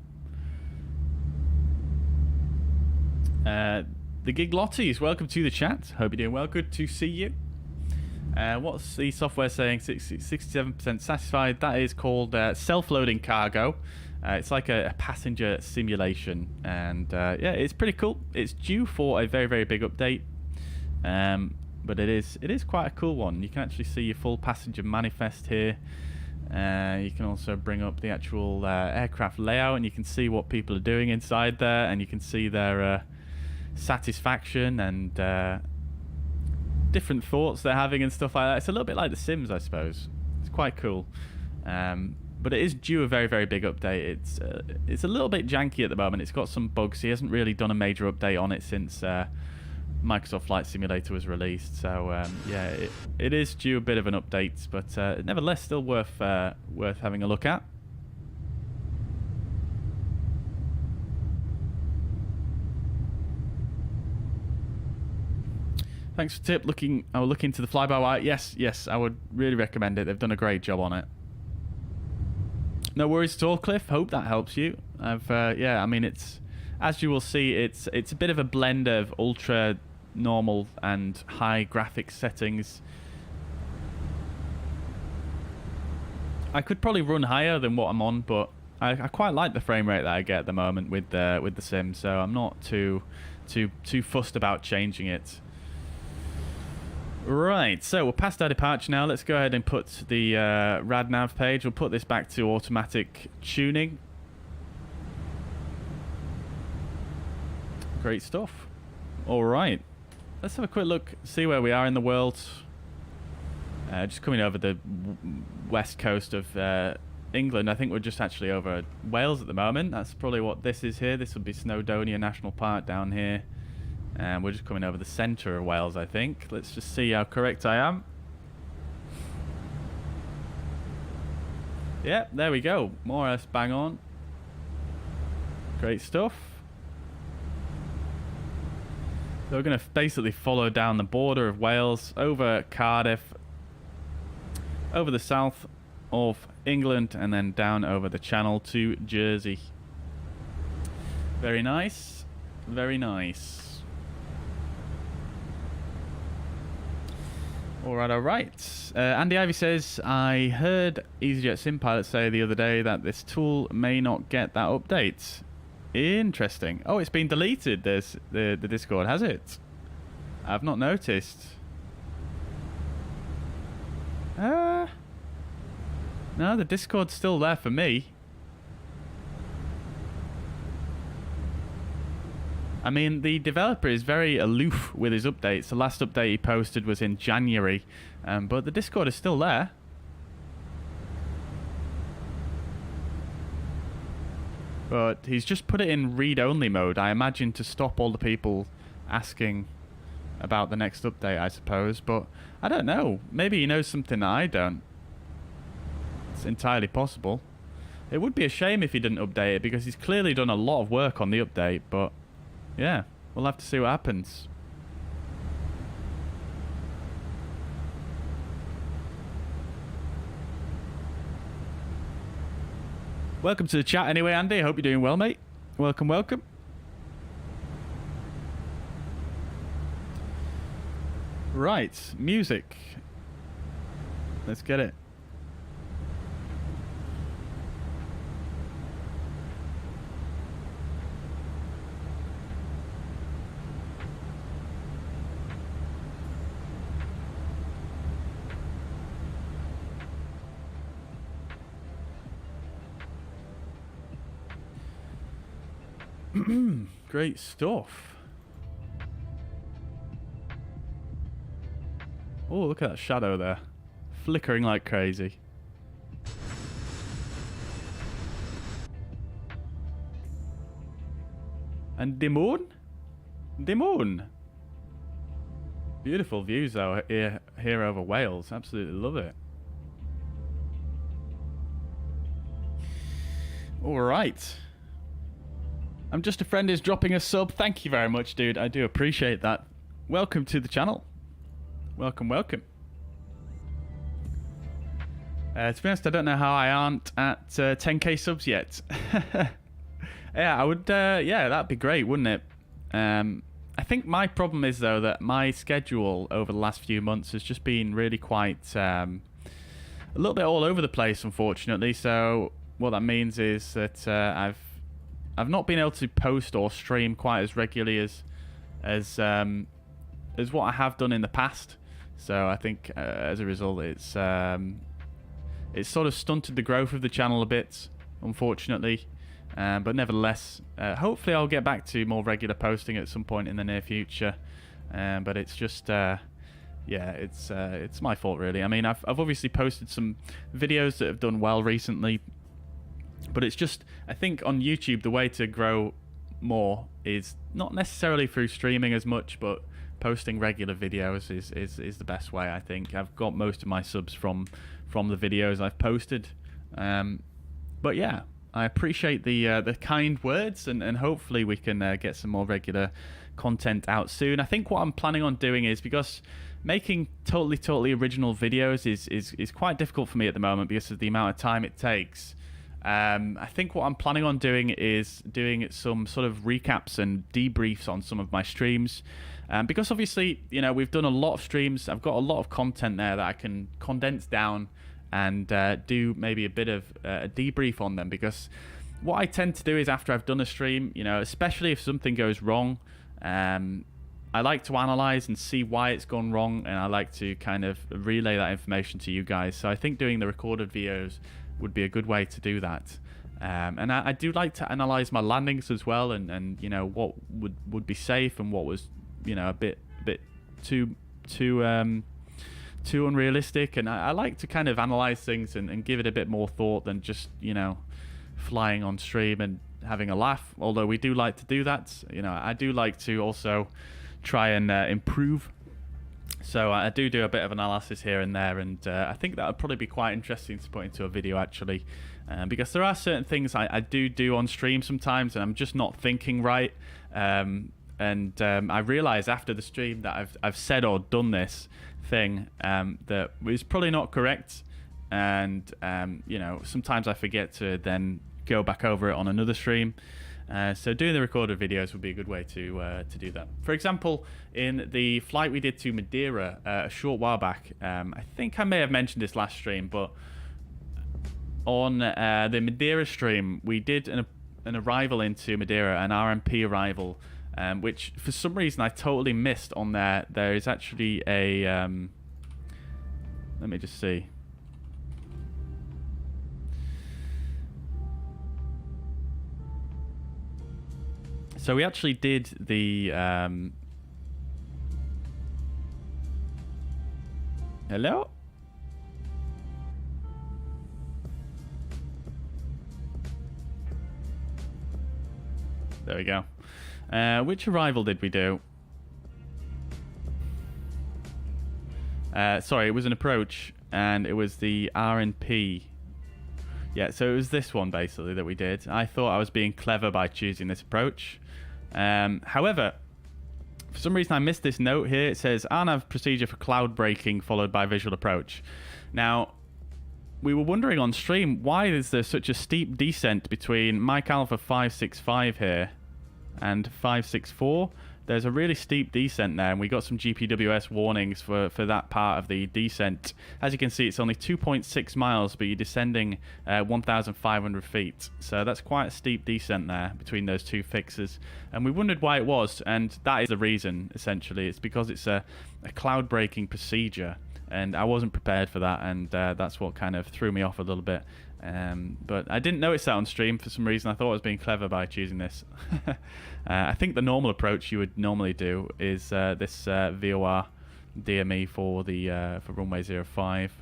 The Gig Lotties, welcome to the chat. Hope you're doing well. Good to see you. What's the software saying? 67% satisfied. That is called self-loading cargo. It's like a passenger simulation, and yeah, it's pretty cool. It's due for a very, very big update, but it is quite a cool one. You can actually see your full passenger manifest here. You can also bring up the actual aircraft layout, and you can see what people are doing inside there, and you can see their satisfaction and different thoughts they're having and stuff like that. It's a little bit like The Sims, I suppose. It's quite cool. But it is due a very, very big update. It's a little bit janky at the moment. It's got some bugs. He hasn't really done a major update on it since Microsoft Flight Simulator was released. So yeah, it is due a bit of an update, but nevertheless, still worth having a look at. Thanks for the tip. I'll look into the fly-by-wire. Yes, I would really recommend it. They've done a great job on it. No worries at all, Cliff. Hope that helps you. Yeah, I mean, it's, as you will see, it's a bit of a blend of ultra normal and high graphics settings. I could probably run higher than what I'm on, but I quite like the frame rate that I get at the moment with the sim, so I'm not too fussed about changing it. Right, so we're past our departure now. Let's go ahead and put the RadNav page. We'll put this back to automatic tuning. Great stuff. All right, let's have a quick look, see where we are in the world. Just coming over the west coast of England. I think we're just actually over Wales at the moment. That's probably what this is here. This will be Snowdonia National Park down here. And we're just coming over the centre of Wales, I think. Let's just see how correct I am. Yeah, there we go. More or less bang on. Great stuff. So we're going to basically follow down the border of Wales, over Cardiff, over the south of England, and then down over the Channel to Jersey. Very nice. Very nice. Alright. Andy Ivy says, I heard EasyJet Sim Pilot say the other day that this tool may not get that update. Interesting. Oh, it's been deleted, the Discord, has it? I've not noticed. No, the Discord's still there for me. I mean, the developer is very aloof with his updates. The last update he posted was in January, but the Discord is still there. But he's just put it in read-only mode, I imagine, to stop all the people asking about the next update, I suppose. But I don't know. Maybe he knows something that I don't. It's entirely possible. It would be a shame if he didn't update it, because he's clearly done a lot of work on the update, but yeah, we'll have to see what happens. Welcome to the chat anyway, Andy. I hope you're doing well, mate. Welcome, welcome. Right, music. Let's get it. Great stuff. Oh, look at that shadow there. Flickering like crazy. And the moon? The moon. Beautiful views though here over Wales. Absolutely love it. Alright. I'm just a friend is dropping a sub. Thank you very much, dude. I do appreciate that. Welcome to the channel. Welcome, welcome. To be honest, I don't know how I aren't at 10k subs yet. Yeah, I would. Yeah, that'd be great, wouldn't it? I think my problem is though that my schedule over the last few months has just been really quite a little bit all over the place, unfortunately. So what that means is that I've not been able to post or stream quite as regularly as what I have done in the past. So I think as a result, it's sort of stunted the growth of the channel a bit, unfortunately. But nevertheless, hopefully I'll get back to more regular posting at some point in the near future. But it's just, yeah, it's my fault really. I mean, I've obviously posted some videos that have done well recently, but it's just, I think on YouTube the way to grow more is not necessarily through streaming as much, but posting regular videos is the best way. I think I've got most of my subs from the videos I've posted, but yeah, I appreciate the kind words, and hopefully we can get some more regular content out soon. I think what I'm planning on doing is, because making totally original videos is quite difficult for me at the moment because of the amount of time it takes. I think what I'm planning on doing is doing some sort of recaps and debriefs on some of my streams, because obviously, you know, we've done a lot of streams. I've got a lot of content there that I can condense down and do maybe a bit of a debrief on them, because what I tend to do is, after I've done a stream, you know, especially if something goes wrong, I like to analyze and see why it's gone wrong, and I like to kind of relay that information to you guys. So I think doing the recorded videos would be a good way to do that. And I do like to analyze my landings as well, and you know, what would be safe and what was, you know, a bit too unrealistic. And I like to kind of analyze things and give it a bit more thought than just, you know, flying on stream and having a laugh. Although we do like to do that, you know, I do like to also try and improve. So I do a bit of analysis here and there, and I think that would probably be quite interesting to put into a video actually, because there are certain things I do on stream sometimes, and I'm just not thinking right, and I realize after the stream that I've said or done this thing that is probably not correct, and you know, sometimes I forget to then go back over it on another stream. So doing the recorded videos would be a good way to do that. For example, in the flight we did to Madeira a short while back, I think I may have mentioned this last stream, but on the Madeira stream, we did an arrival into Madeira, an RMP arrival, which for some reason I totally missed on there. There is actually a... let me just see. So we actually did the... Hello? There we go. Which arrival did we do? Sorry, it was an approach, and it was the RNP. Yeah, so it was this one basically that we did. I thought I was being clever by choosing this approach. However, for some reason I missed this note here. It says RNAV procedure for cloud breaking followed by visual approach. Now, we were wondering on stream, why is there such a steep descent between Mike Alpha 565 here and 564? There's a really steep descent there, and we got some GPWS warnings for that part of the descent. As you can see, it's only 2.6 miles, but you're descending 1,500 feet. So that's quite a steep descent there between those two fixes. And we wondered why it was, and that is the reason, essentially. It's because it's a cloud breaking procedure, and I wasn't prepared for that, and that's what kind of threw me off a little bit. But I didn't notice that on stream for some reason. I thought I was being clever by choosing this. I think the normal approach you would normally do is this VOR DME for the for runway 05,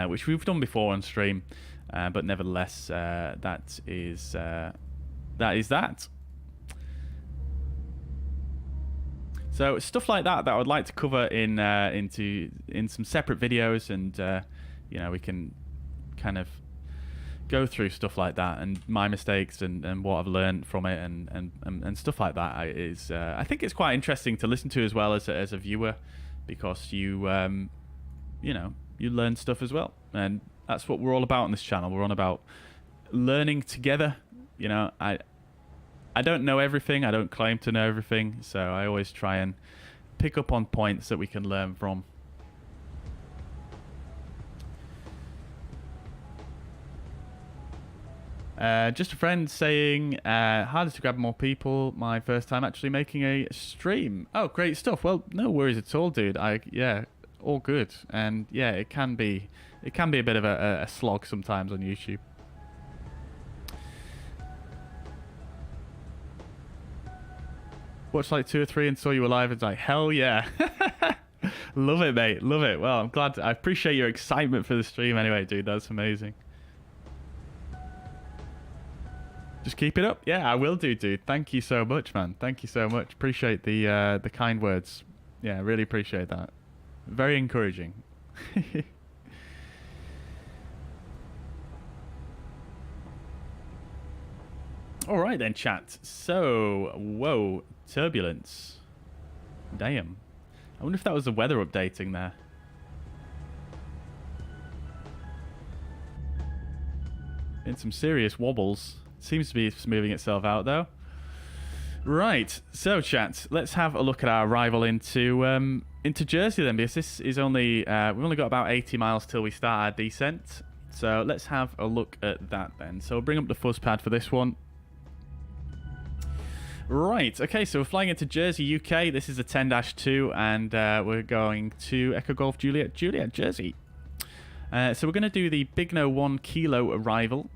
which we've done before on stream, but nevertheless that is that. So stuff like that I would like to cover in some separate videos, and you know, we can kind of go through stuff like that and my mistakes and what I've learned from it and stuff like that. I think it's quite interesting to listen to as well as a viewer, because you know, you learn stuff as well, and that's what we're all about on this channel. We're on about learning together. You know, I don't know everything. I don't claim to know everything, so I always try and pick up on points that we can learn from. Just a friend saying, hardest to grab more people, my first time actually making a stream. Oh, great stuff. Well, no worries at all, dude. Yeah, all good. And yeah, it can be a bit of a slog sometimes on YouTube. Watched like 2 or 3 and saw you alive, and like, hell yeah. Love it, mate. Love it. Well, I'm glad. I appreciate your excitement for the stream anyway, dude. That's amazing. Just keep it up. Yeah, I will do, dude. Thank you so much, man. Thank you so much. Appreciate the kind words. Yeah, really appreciate that. Very encouraging. All right then, chat. So, whoa, turbulence. Damn. I wonder if that was the weather updating there. In some serious wobbles. Seems to be smoothing itself out though. Right, so chat, let's have a look at our arrival into Jersey then, because this is only we've only got about 80 miles till we start our descent. So let's have a look at that then. So we'll bring up the fuzz pad for this one. Right, okay, so we're flying into Jersey, UK. This is a 10-2, and we're going to Echo Golf Juliet, Jersey. So we're going to do the Big No 1 Kilo arrival.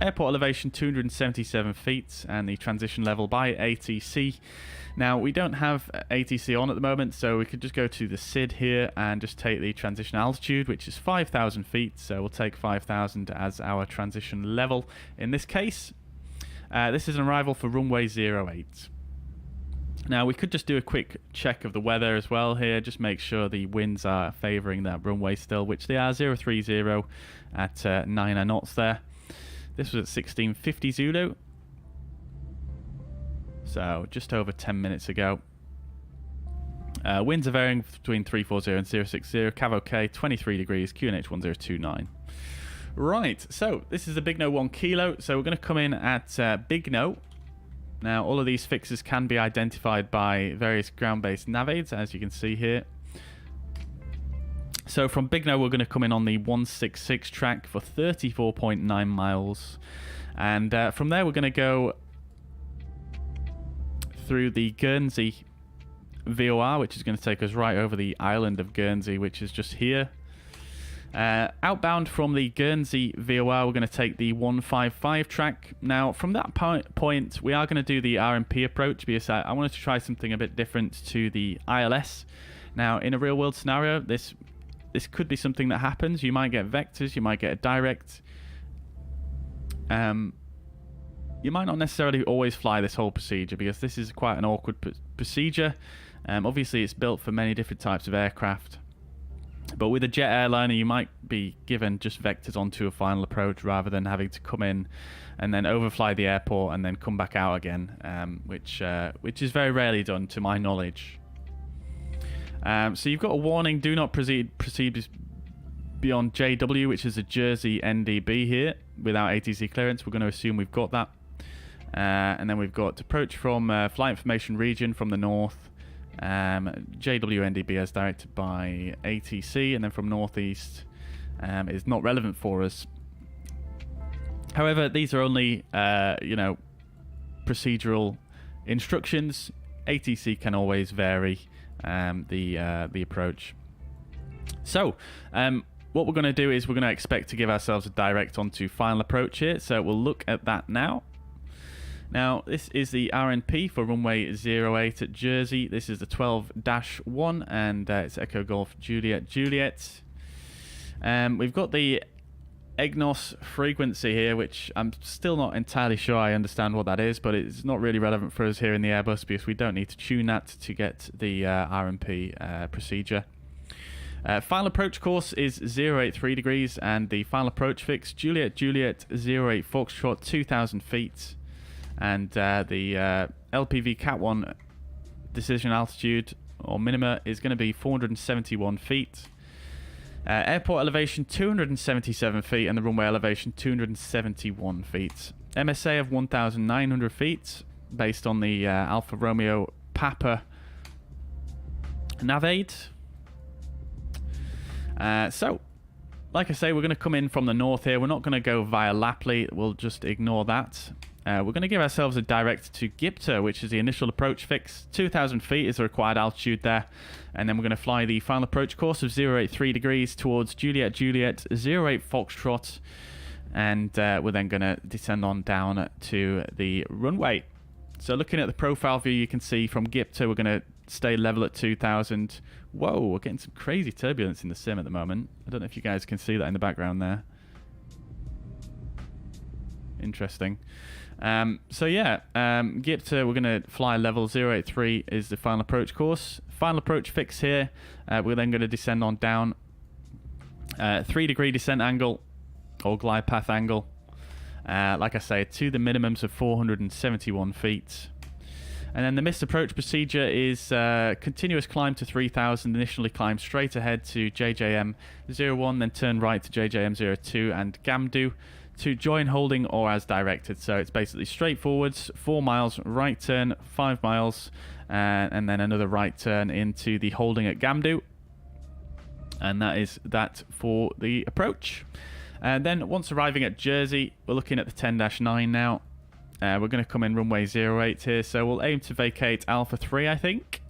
Airport elevation 277 feet, and the transition level by ATC. Now, we don't have ATC on at the moment, so we could just go to the SID here and just take the transition altitude, which is 5,000 feet. So we'll take 5,000 as our transition level in this case. This is an arrival for runway 08. Now, we could just do a quick check of the weather as well here, just make sure the winds are favouring that runway still, which they are, 030 at 9 knots there. This was at 1650 Zulu. So, just over 10 minutes ago. Winds are varying between 340 and 060. Cav OK, 23 degrees, QNH 1029. Right, so this is the Big No 1 Kilo. So we're going to come in at Big No. Now, all of these fixes can be identified by various ground-based navaids, as you can see here. So from Big No, we're going to come in on the 166 track for 34.9 miles. And from there, we're going to go through the Guernsey VOR, which is going to take us right over the island of Guernsey, which is just here. Outbound from the Guernsey VOR, we're going to take the 155 track. Now, from that point, we are going to do the RMP approach, because I wanted to try something a bit different to the ILS. Now, in a real-world scenario, this could be something that happens. You might get vectors, you might get a direct. You might not necessarily always fly this whole procedure, because this is quite an awkward procedure. Obviously, it's built for many different types of aircraft. But with a jet airliner, you might be given just vectors onto a final approach rather than having to come in and then overfly the airport and then come back out again, which is very rarely done to my knowledge. So you've got a warning, do not proceed beyond JW, which is a Jersey NDB here, without ATC clearance. We're going to assume we've got that. And then we've got approach from flight information region from the north. JW NDB as directed by ATC, and then from northeast is not relevant for us. However, these are only procedural instructions. ATC can always vary the approach. So what we're going to do is we're going to expect to give ourselves a direct onto final approach here, so we'll look at that now. Now, this is the RNP for runway 08 at Jersey. This is the 12-1, and it's Echo Golf Juliet. We've got the EGNOS frequency here, which I'm still not entirely sure I understand what that is, but it's not really relevant for us here in the Airbus, because we don't need to tune that to get the RNP procedure. Final approach course is 083 degrees, and the final approach fix, Juliet 08 Foxtrot, 2,000 feet. And the LPV Cat 1 decision altitude, or minima, is going to be 471 feet. Airport elevation 277 feet, and the runway elevation 271 feet. MSA of 1,900 feet, based on the Alfa Romeo Papa Navaid. So, like I say, we're going to come in from the north here. We're not going to go via Lapley. We'll just ignore that. We're going to give ourselves a direct to Gipta, which is the initial approach fix. 2,000 feet is the required altitude there. And then we're going to fly the final approach course of 083 degrees towards Juliet 08 Foxtrot. And we're then going to descend on down to the runway. So looking at the profile view, you can see from Gipta, we're going to stay level at 2,000. Whoa, we're getting some crazy turbulence in the sim at the moment. I don't know if you guys can see that in the background there. Interesting. So yeah, GIPTA, we're going to fly level 083 is the final approach course. Final approach fix here. We're then going to descend on down. 3-degree descent angle or glide path angle. Like I say, to the minimums of 471 feet. And then the missed approach procedure is continuous climb to 3,000, initially climb straight ahead to JJM 01, then turn right to JJM 02 and GAMDU to join holding or as directed. So it's basically straight forwards, 4 miles, right turn, 5 miles, and then another right turn into the holding at GAMDU. And that is that for the approach. And then once arriving at Jersey, we're looking at the 10-9 now. We're going to come in runway 08 here, so we'll aim to vacate Alpha 3, I think.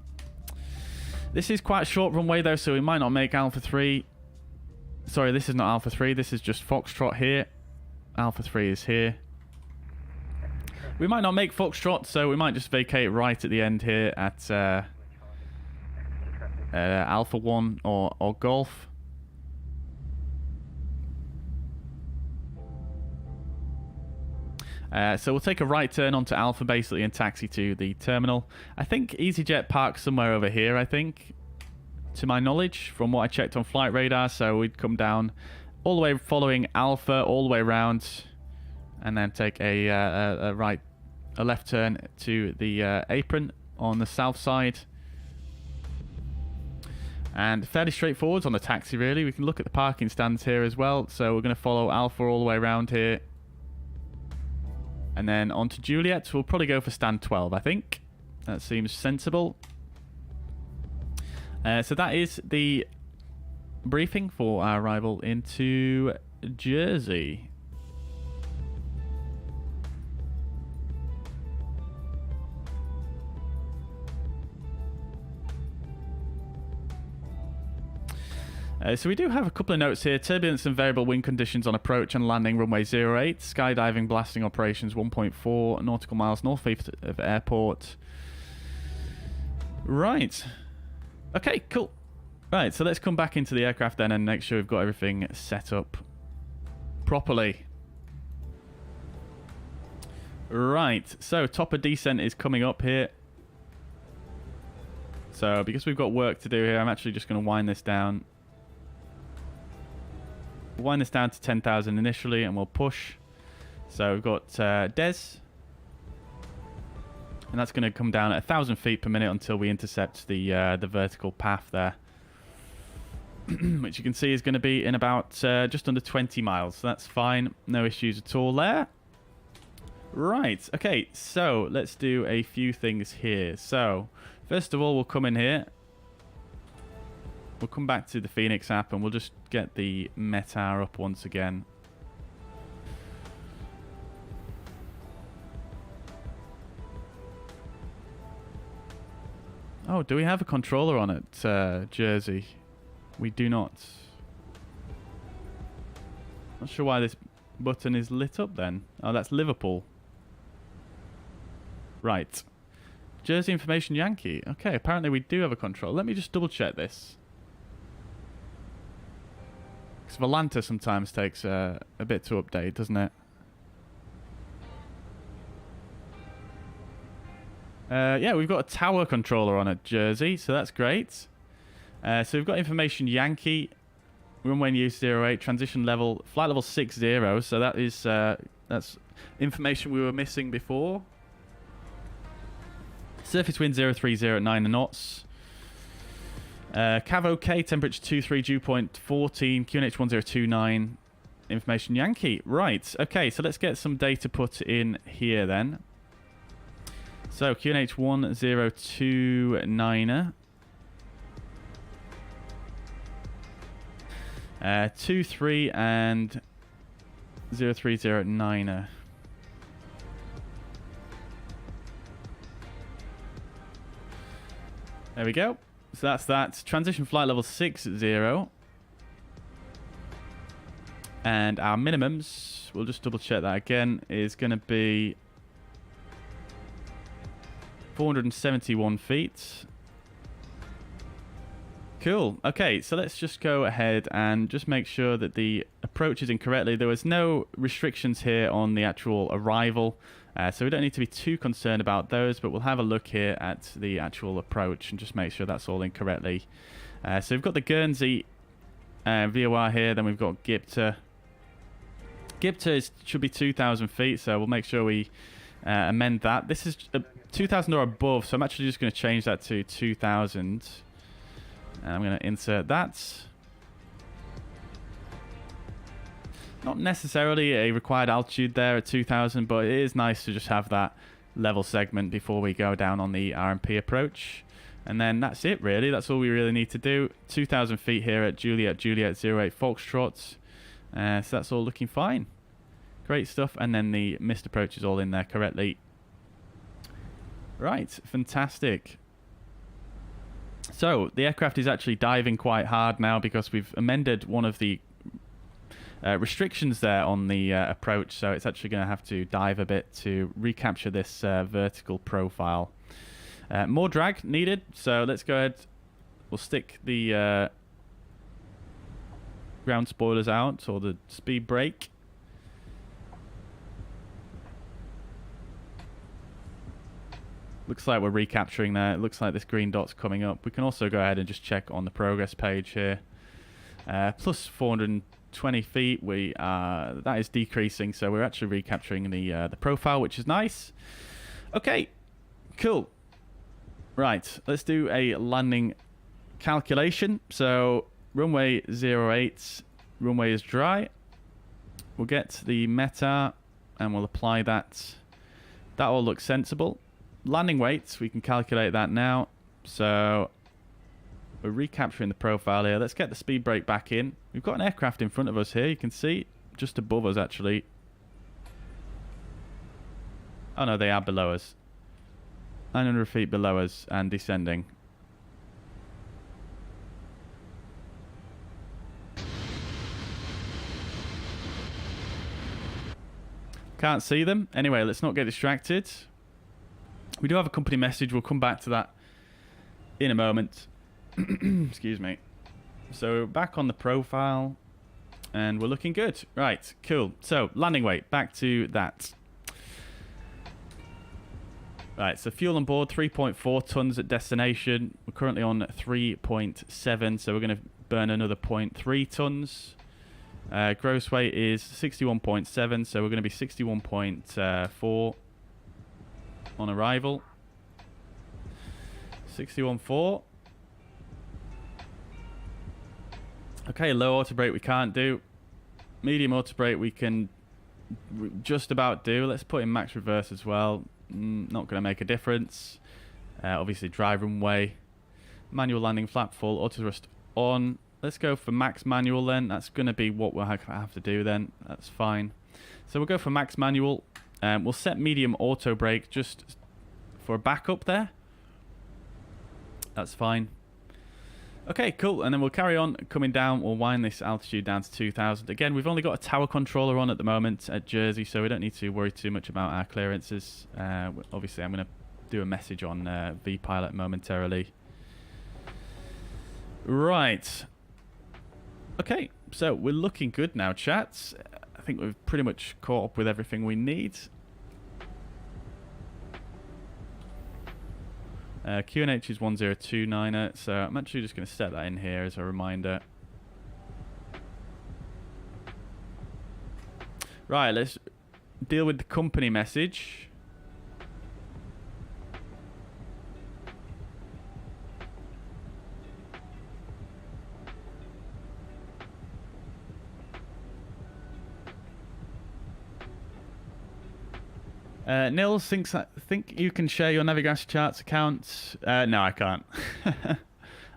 This is quite a short runway though, so we might not make Alpha 3. Sorry, this is not Alpha 3, this is just Foxtrot here. Alpha 3 is here. We might not make Foxtrot, so we might just vacate right at the end here at Alpha 1 or Golf. So we'll take a right turn onto Alpha basically and taxi to the terminal. I think EasyJet parks somewhere over here, I think, to my knowledge, from what I checked on flight radar. So we'd come down all the way following Alpha, all the way around, and then take a left turn to the apron on the south side. And fairly straightforward on the taxi, really. We can look at the parking stands here as well. So we're going to follow Alpha all the way around here. And then on to Juliet. We'll probably go for stand 12, I think. That seems sensible. So that is the briefing for our arrival into Jersey. So we do have a couple of notes here. Turbulence and variable wind conditions on approach and landing runway 08. Skydiving blasting operations 1.4 nautical miles northeast of airport. Right. Okay, cool. Right, so let's come back into the aircraft then and make sure we've got everything set up properly. Right, so top of descent is coming up here. So because we've got work to do here, I'm actually just going to wind this down. Wind this down to 10,000 initially and we'll push. So we've got Des. And that's going to come down at 1,000 feet per minute until we intercept the vertical path there. Which you can see is going to be in about just under 20 miles. So that's fine. No issues at all there. Right. Okay, so let's do a few things here. So first of all, we'll come in here. We'll come back to the Fenix app and we'll just get the METAR up once again. Oh, do we have a controller on it, Jersey? We do not. Not sure why this button is lit up then. Oh, that's Liverpool. Right. Jersey Information Yankee. Okay, apparently we do have a controller. Let me just double check this. Because Volanta sometimes takes a bit to update, doesn't it? Yeah, we've got a tower controller on at Jersey, so that's great. So we've got Information Yankee, runway use 08, transition level, flight level 60, so that is that's information we were missing before. Surface wind 030 at 9 knots. Cav OK, temperature 23, dew point 14, QNH 1029, Information Yankee. Right, okay, so let's get some data put in here then. So QNH 1029er. 23 and 0309er. There we go. So that's that. Transition flight level 60. And our minimums, we'll just double check that again, is going to be 471 feet. Cool. Okay, so let's just go ahead and just make sure that the approach is in correctly. There was no restrictions here on the actual arrival, so we don't need to be too concerned about those, but we'll have a look here at the actual approach and just make sure that's all in correctly. So we've got the Guernsey VOR here, then we've got Gipter. Gipter should be 2,000 feet, so we'll make sure we amend that. This is 2,000 or above, so I'm actually just going to change that to 2,000. And I'm going to insert that. Not necessarily a required altitude there at 2,000, but it is nice to just have that level segment before we go down on the RMP approach. And then that's it, really. That's all we really need to do. 2,000 feet here at Juliet 08 Foxtrot. So that's all looking fine. Great stuff. And then the missed approach is all in there correctly. Right, fantastic. So the aircraft is actually diving quite hard now because we've amended one of the restrictions there on the approach, so it's actually going to have to dive a bit to recapture this vertical profile. More drag needed, so let's go ahead. We'll stick the ground spoilers out, or the speed brake. Looks like we're recapturing there. It looks like this green dot's coming up. We can also go ahead and just check on the progress page here. Plus 420 feet. That is decreasing, so we're actually recapturing the profile, which is nice. Okay, cool. Right, let's do a landing calculation. So runway 08, runway is dry. We'll get the METAR and we'll apply that. That all looks sensible. Landing weights, we can calculate that now. So we're recapturing the profile here. Let's get the speed brake back in. We've got an aircraft in front of us here. You can see just above us, actually. Oh no, they are below us. 900 feet below us and descending. Can't see them. Anyway, let's not get distracted. We do have a company message. We'll come back to that in a moment. Excuse me. So back on the profile and we're looking good. Right, cool. So landing weight, back to that. Right, so fuel on board, 3.4 tons at destination. We're currently on 3.7, so we're going to burn another 0.3 tons. Gross weight is 61.7, so we're going to be 61.4 on arrival. 61.4. Okay, low auto brake we can't do. Medium auto brake we can just about do. Let's put in max reverse as well. Not going to make a difference. Obviously dry runway. Manual landing flap full. Auto thrust on. Let's go for max manual then. That's going to be what we'll have to do then. That's fine. So we'll go for max manual. We'll set medium auto brake just for a backup there. That's fine. Okay, cool. And then we'll carry on coming down. We'll wind this altitude down to 2,000. Again, we've only got a tower controller on at the moment at Jersey, so we don't need to worry too much about our clearances. Obviously, I'm going to do a message on VPilot momentarily. Right. Okay, so we're looking good now, chats. I think we've pretty much caught up with everything we need. QNH is 1029er, so I'm actually just going to set that in here as a reminder. Right, let's deal with the company message. Nils think you can share your Navigraph charts account. No, I can't. I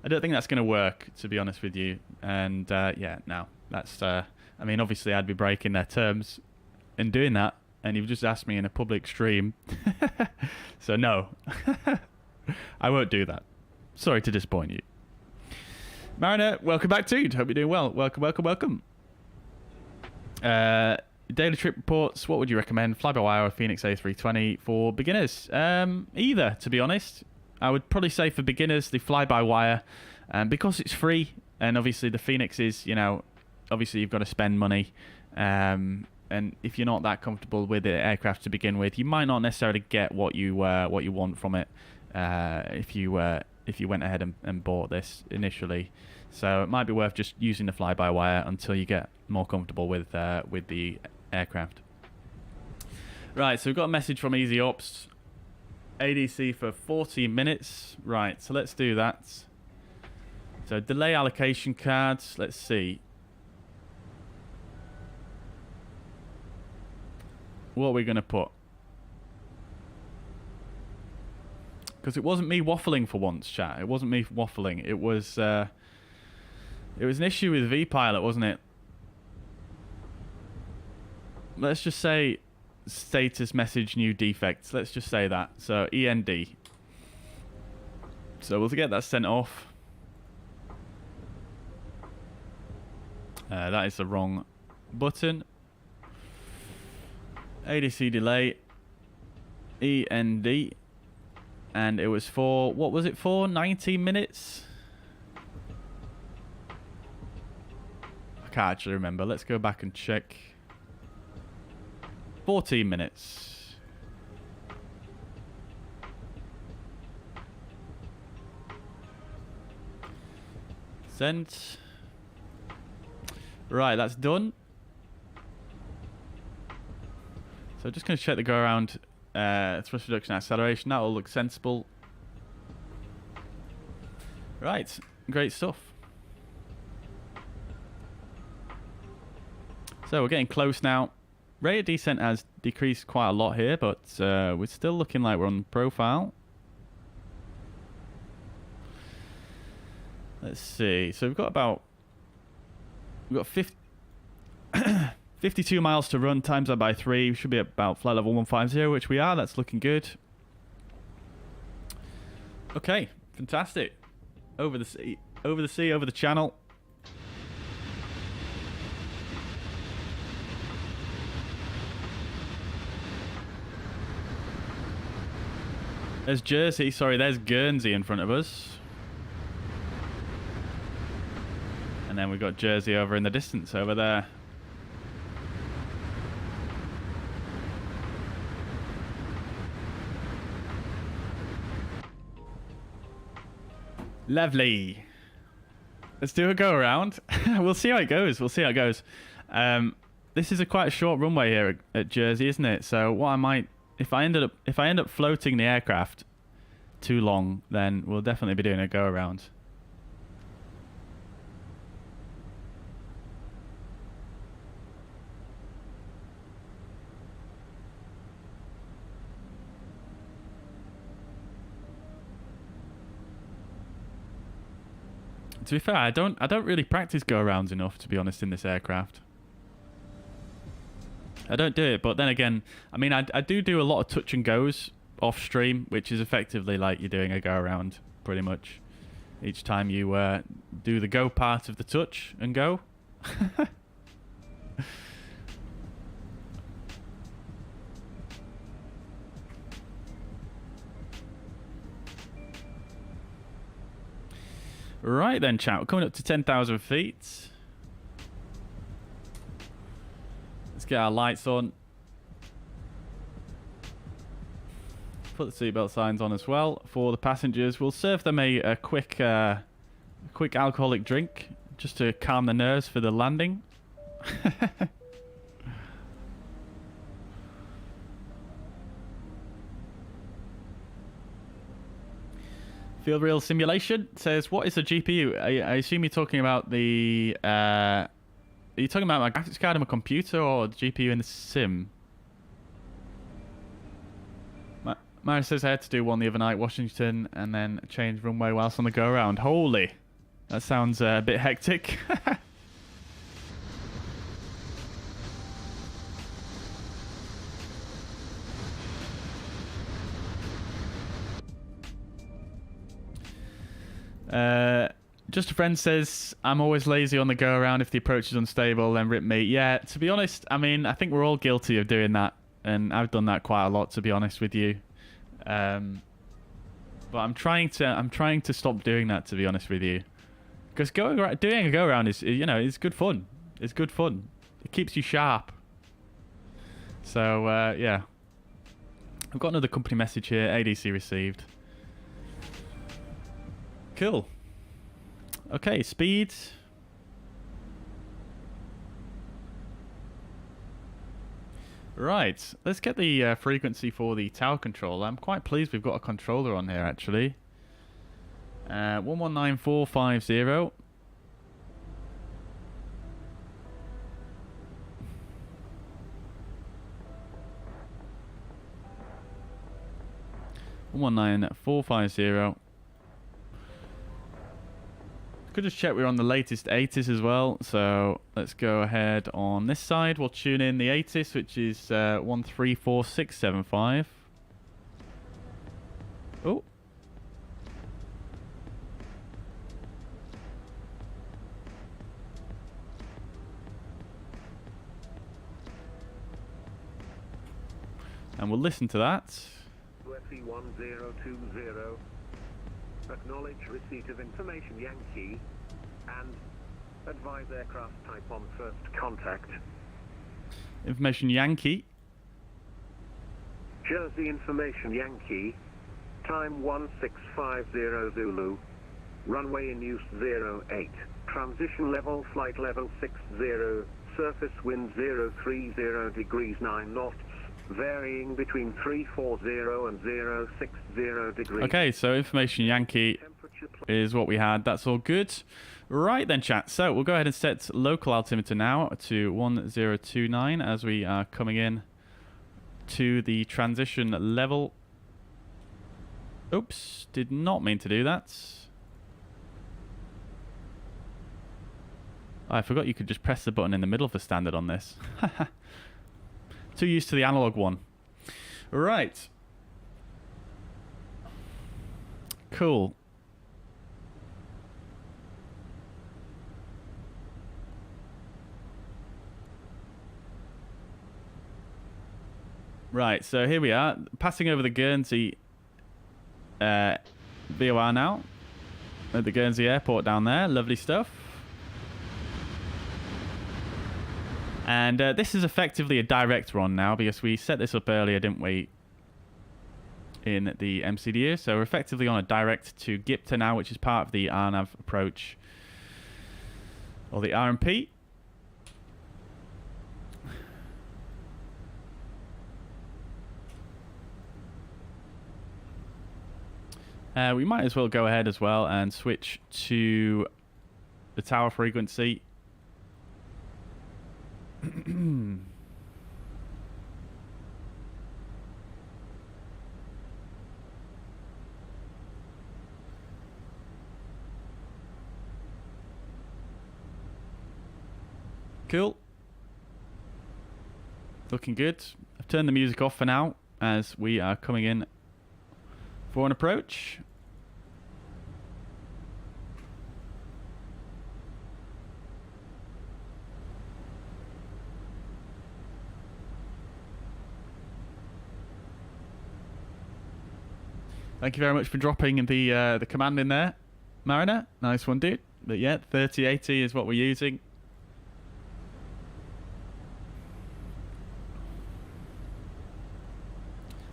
don't think that's going to work, to be honest with you. And yeah, no, that's. I mean, obviously, I'd be breaking their terms in doing that, and you've just asked me in a public stream. So no, I won't do that. Sorry to disappoint you. Mariner, welcome back, dude. Hope you're doing well. Welcome, welcome, welcome. Daily trip reports, what would you recommend? Fly-by-wire or Fenix A320 for beginners? Either, to be honest. I would probably say for beginners, the fly-by-wire because it's free, and obviously the Fenix is, you know, obviously you've got to spend money, and if you're not that comfortable with the aircraft to begin with, you might not necessarily get what you want from it if you went ahead and bought this initially. So it might be worth just using the fly-by-wire until you get more comfortable with the aircraft. Right, so we've got a message from EasyOps. ADC for 40 minutes. Right, so let's do that. So delay allocation cards. Let's see. What are we going to put? Because it wasn't me waffling for once, chat. It wasn't me waffling. It was an issue with VPilot, wasn't it? Let's just say status message new defects. Let's just say that. So END. So we'll get that sent off. That is the wrong button. ADC delay. END. And it was for, what was it for? 90 minutes? I can't actually remember. Let's go back and check. 14 minutes. Sent. Right, that's done. So just going to check the go around thrust reduction acceleration. That all looks sensible. Right, great stuff. So we're getting close now. Rate of descent has decreased quite a lot here, but we're still looking like we're on profile. Let's see. So we've got 52 miles to run. Times that by 3. We should be about flight level 150, which we are. That's looking good. Okay, fantastic. Over the sea, over the channel. There's Jersey, sorry, there's Guernsey in front of us. And then we've got Jersey over in the distance over there. Lovely. Let's do a go around. We'll see how it goes. We'll see how it goes. This is quite a short runway here at Jersey, isn't it? So what I might, if I end up floating the aircraft too long, then we'll definitely be doing a go around. To be fair, I don't really practice go-arounds enough, to be honest, in this aircraft. I don't do it, but then again, I mean, I do a lot of touch and goes off stream, which is effectively like you're doing a go-around, pretty much. Each time you do the go part of the touch and go. Right then, chat. We're coming up to 10,000 feet. Let's get our lights on. Put the seatbelt signs on as well for the passengers. We'll serve them a quick alcoholic drink just to calm the nerves for the landing. Field Real Simulation says, what is a GPU? I assume you're talking about the... are you talking about my graphics card on my computer or the GPU in the sim? Mara says I had to do one the other night, Washington, and then change runway whilst on the go-around. Holy! That sounds a bit hectic. Just a friend says, I'm always lazy on the go around. If the approach is unstable, then rip me. Yeah, to be honest, I mean, I think we're all guilty of doing that, and I've done that quite a lot, to be honest with you. But I'm trying to stop doing that, to be honest with you. Because doing a go around is, you know, it's good fun. It's good fun. It keeps you sharp. So yeah, I've got another company message here. ADC received. Cool. Okay, speed. Right, let's get the frequency for the tower controller. I'm quite pleased we've got a controller on here actually. 119450. Could just check we're on the latest ATIS as well. So let's go ahead on this side. We'll tune in the ATIS, which is 134675. Oh. And we'll listen to that.
1020, acknowledge receipt of information Yankee, and advise aircraft type on first contact.
Information Yankee.
Jersey information Yankee, time 1650 Zulu, runway in use 08, transition level flight level 60, surface wind 030 degrees 9 knots, varying between 340 and 060 degrees.
Okay, so information Yankee is what we had. That's all good. Right then, chat. So we'll go ahead and set local altimeter now to 1029 as we are coming in to the transition level. Oops, did not mean to do that. I forgot you could just press the button in the middle for standard on this. Too used to the analog one. Right. Cool. Right, so here we are, passing over the Guernsey VOR now, at the Guernsey airport down there. Lovely stuff. And this is effectively a direct run now, because we set this up earlier, didn't we, in the MCDU. So we're effectively on a direct to GIPTA now, which is part of the RNAV approach, or the RMP. We might as well go ahead as well and switch to the tower frequency. Cool. Looking good. I've turned the music off for now as we are coming in for an approach. Thank you very much for dropping the command in there, Mariner. Nice one, dude. But yeah, 3080 is what we're using.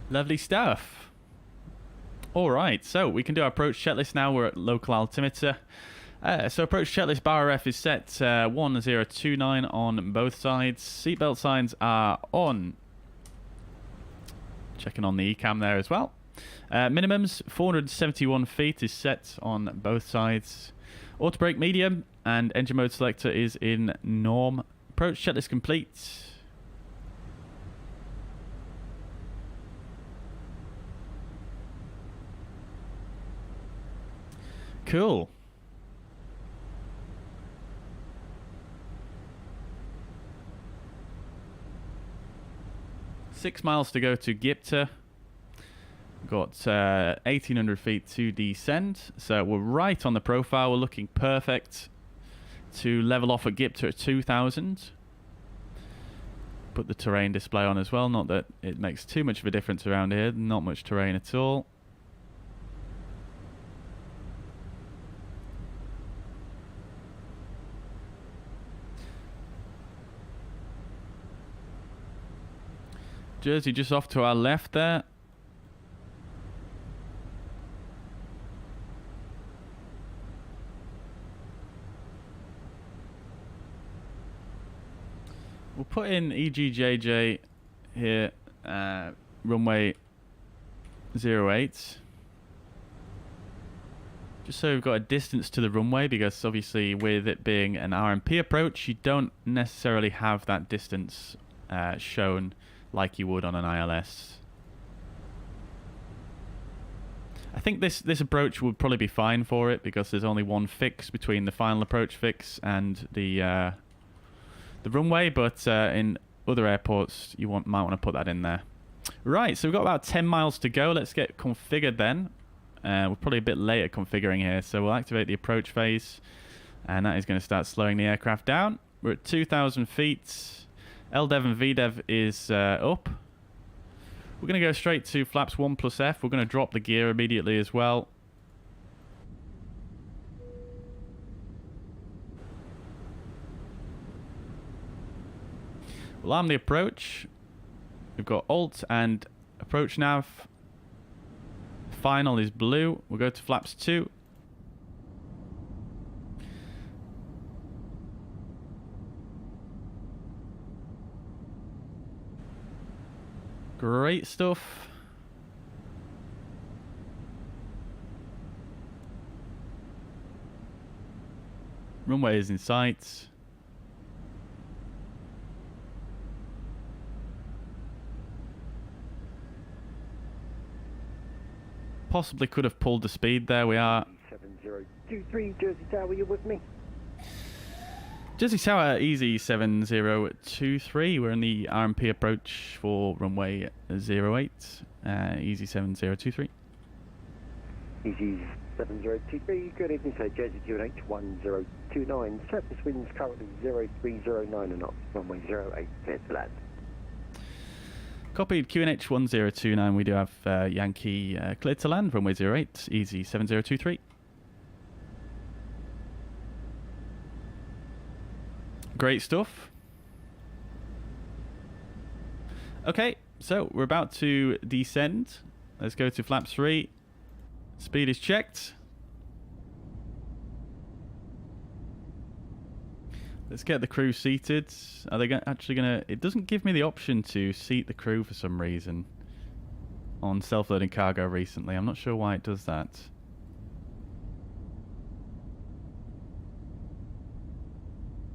Lovely stuff. All right, so we can do our approach checklist now. We're at local altimeter. So approach checklist bar RF is set 1029 on both sides. Seatbelt signs are on. Checking on the ECAM there as well. Minimums 471 feet is set on both sides. Auto brake medium and engine mode selector is in norm. Approach checklist complete. Cool. Six miles to go to GIPTA. Got 1,800 feet to descend. So we're right on the profile. We're looking perfect to level off at GIPTA at 2,000. Put the terrain display on as well. Not that it makes too much of a difference around here. Not much terrain at all. Jersey just off to our left there. We'll put in EGJJ here, runway 08. Just so we've got a distance to the runway, because obviously with it being an RMP approach, you don't necessarily have that distance shown like you would on an ILS. I think this approach would probably be fine for it, because there's only one fix between the final approach fix and the runway, but in other airports you might want to put that in there. Right, so we've got about 10 miles to go. Let's get configured then. We're probably a bit late at configuring here, so we'll activate the approach phase, and that is going to start slowing the aircraft down. We're at 2,000 feet. LDEV and VDEV is up. We're going to go straight to flaps 1 plus F. We're going to drop the gear immediately as well. We'll arm the approach. We've got Alt and approach nav. Final is blue. We'll go to flaps 2. Great stuff. Runway is in sight. Possibly could have pulled the speed there. We are
7023 Jersey Tower, you with me?
Jersey Tower, Easy 7023. We're in the RMP approach for runway 08. Easy 7023.
Easy 7023, good evening, sir. Jersey QNH 1029. Surface winds currently 0309 knots, runway 08, clear to land.
Copied QNH 1029. We do have Yankee clear to land, runway 08, Easy 7023. Great stuff. Okay, so we're about to descend. Let's go to flap 3. Speed is checked. Let's get the crew seated. Are they actually going to... It doesn't give me the option to seat the crew for some reason on self-loading cargo recently. I'm not sure why it does that.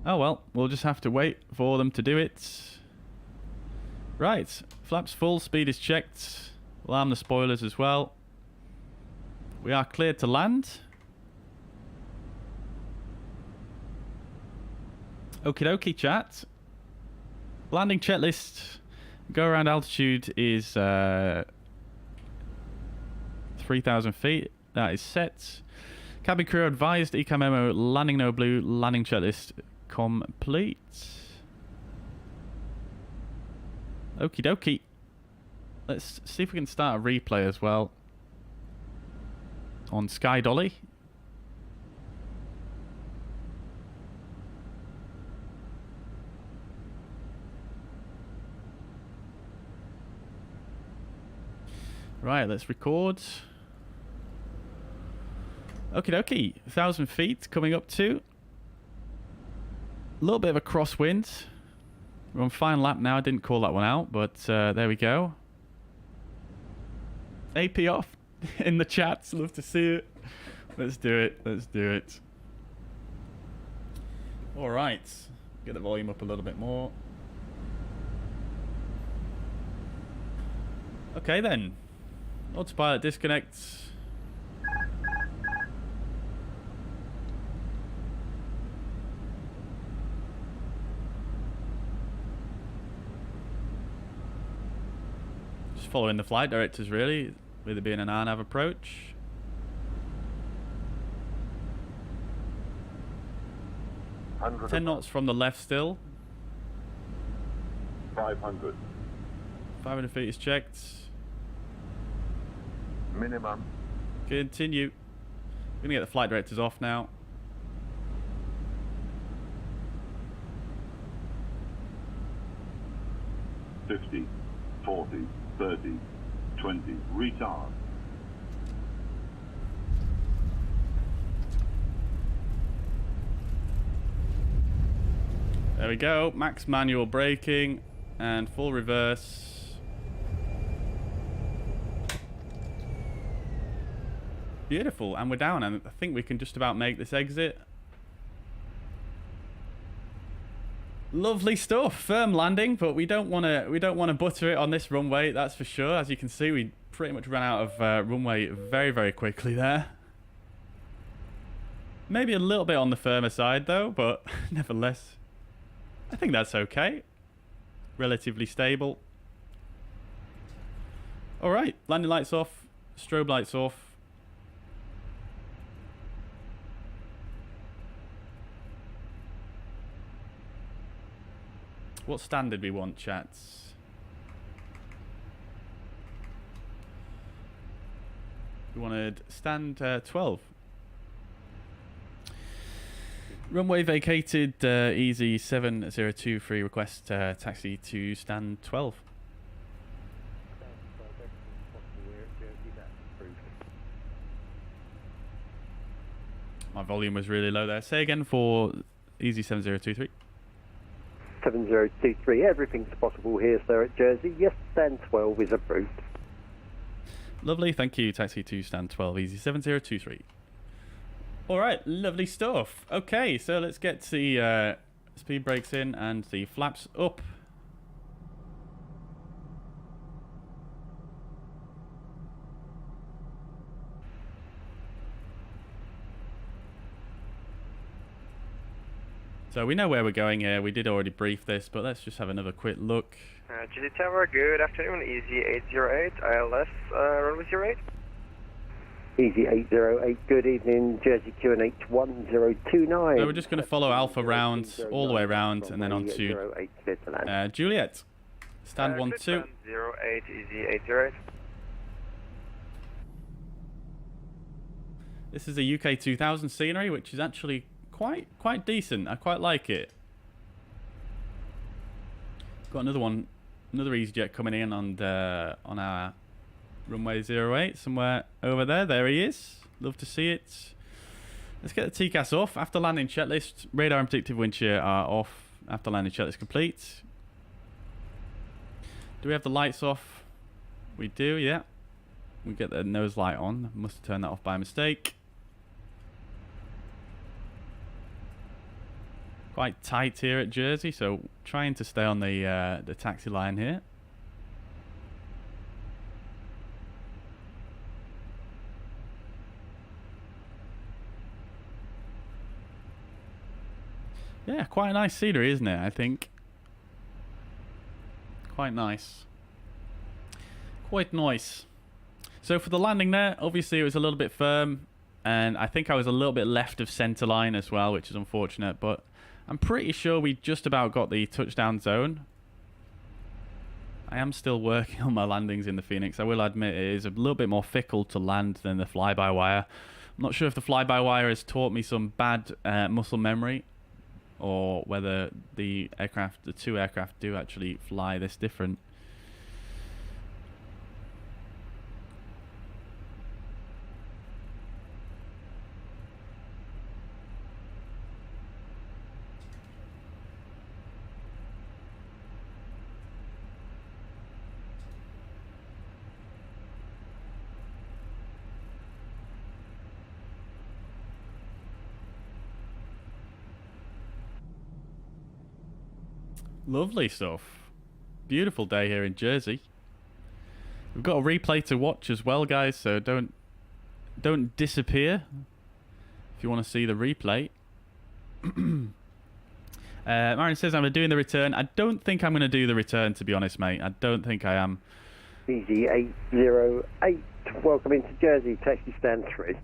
Oh well, we'll just have to wait for them to do it. Right, flaps full, speed is checked. We'll arm the spoilers as well. We are cleared to land. Okie dokie, chat. Landing checklist. Go around altitude is 3,000 feet. That is set. Cabin crew advised. Eco memo. Landing no blue. Landing checklist complete. Okie dokie. Let's see if we can start a replay as well on Sky Dolly. Right, let's record. Okie dokie, 1,000 feet coming up to. A little bit of a crosswind. We're on final lap now. I didn't call that one out, but there we go. AP off in the chats. Love to see it. Let's do it. Let's do it. All right. Get the volume up a little bit more. Okay then. Autopilot disconnects. Just following the flight directors really, with it being an RNAV approach.
Hundred
10 knots from the left still.
500.
500 feet is checked.
Minimum.
Continue. We're going to get the flight directors off now.
$50. 40, 30, 20, retard.
There we go. Max manual braking and full reverse. Beautiful, and we're down, and I think we can just about make this exit. Lovely stuff. Firm landing, but we don't want to butter it on this runway, that's for sure. As you can see, we pretty much ran out of runway very, very quickly there. Maybe a little bit on the firmer side though, but nevertheless, I think that's okay. Relatively stable. All right, landing lights off, strobe lights off. What standard we want, chats? We wanted stand 12. Runway vacated, Easy 7023 request taxi to stand 12. My volume was really low there. Say again for Easy 7023.
7023, everything's possible here, sir, at Jersey. Yes, stand 12 is approved.
Lovely, thank you. Taxi to stand 12, Easy 7023. Alright, lovely stuff. Okay, so let's get the speed brakes in and the flaps up. So we know where we're going here. We did already brief this, but let's just have another quick look.
Jersey Tower, good afternoon. Easy 808, ILS, runway 08.
Easy 808, good evening, Jersey QNH 1029.
So we're just going to follow Alpha round, all the way around, and then on to Juliet. Stand 12.
Stand 08, Easy 808.
This is a UK 2000 scenery, which is actually quite decent. I quite like it. Got another one, another EasyJet coming in on our runway 08 somewhere over there. There he is. Love to see it. Let's get the TCAS off. After landing checklist, radar and predictive wind shear are off. After landing checklist complete. Do we have the lights off? We do, yeah. We get the nose light on. Must have turned that off by mistake. Quite tight here at Jersey, so trying to stay on the taxi line here. Yeah, quite a nice scenery, isn't it? I think. Quite nice. Quite nice. So for the landing there, obviously it was a little bit firm, and I think I was a little bit left of centre line as well, which is unfortunate, but I'm pretty sure we just about got the touchdown zone. I am still working on my landings in the Fenix. I will admit it is a little bit more fickle to land than the fly-by-wire. I'm not sure if the fly-by-wire has taught me some bad muscle memory, or whether the two aircraft do actually fly this different. Lovely stuff. Beautiful day here in Jersey. We've got a replay to watch as well, guys, so don't disappear if you want to see the replay. Marion says I'm doing the return. I don't think I'm going to do the return, to be honest, mate. I don't think I am.
Easy 808, welcome into Jersey, taxi stand 3.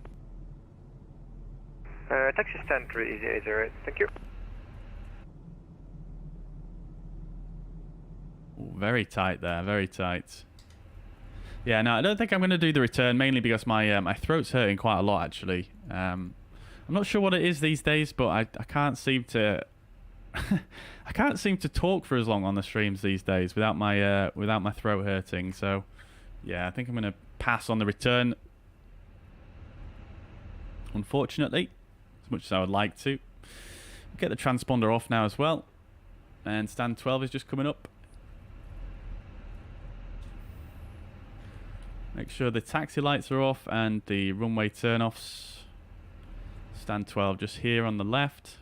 Taxi stand 3, Easy 808, thank you.
Ooh, very tight there, very tight. Yeah, no, I don't think I'm going to do the return, mainly because my throat's hurting quite a lot, actually. I'm not sure what it is these days, but I can't seem to I can't seem to talk for as long on the streams these days without my throat hurting. So, yeah, I think I'm going to pass on the return. Unfortunately, as much as I would like to. Get the transponder off now as well. And stand 12 is just coming up. Make sure the taxi lights are off and the runway turn-offs. Stand 12 just here on the left.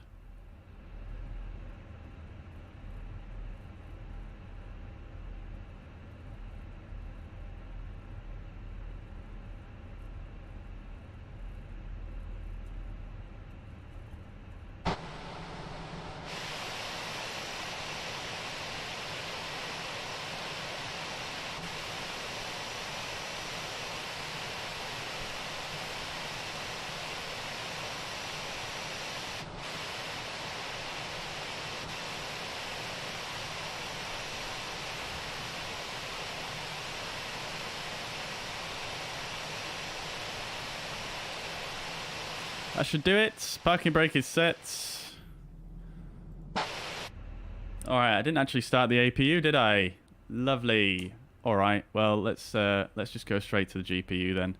That should do it. Parking brake is set. Alright, I didn't actually start the APU, did I? Lovely. Alright, well, let's just go straight to the GPU then.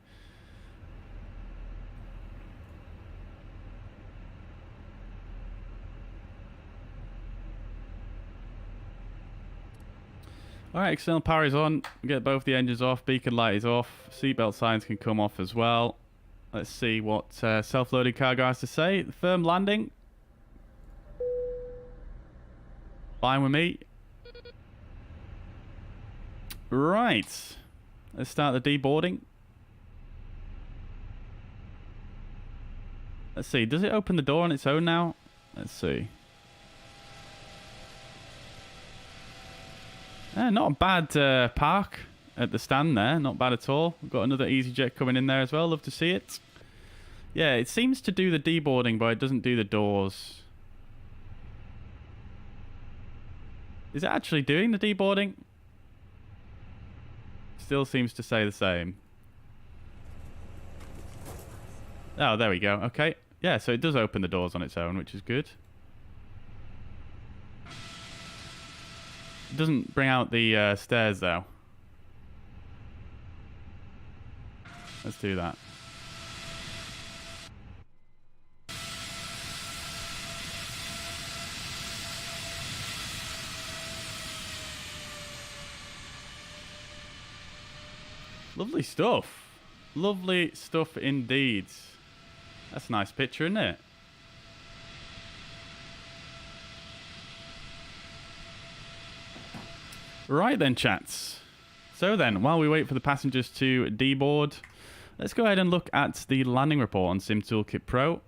Alright, external power is on. Get both the engines off. Beacon light is off. Seatbelt signs can come off as well. Let's see what self-loading cargo has to say. Firm landing. Fine with me. Right. Let's start the deboarding. Let's see. Does it open the door on its own now? Let's see. Not a bad park at the stand there. Not bad at all. We've got another EasyJet coming in there as well. Love to see it. Yeah, it seems to do the deboarding, but it doesn't do the doors. Is it actually doing the deboarding? Still seems to say the same. Oh, there we go. Okay. Yeah, so it does open the doors on its own, which is good. It doesn't bring out the stairs, though. Let's do that. Lovely stuff. Lovely stuff indeed. That's a nice picture, isn't it? Right then, chats. So then, while we wait for the passengers to deboard, let's go ahead and look at the landing report on SimToolkitPro.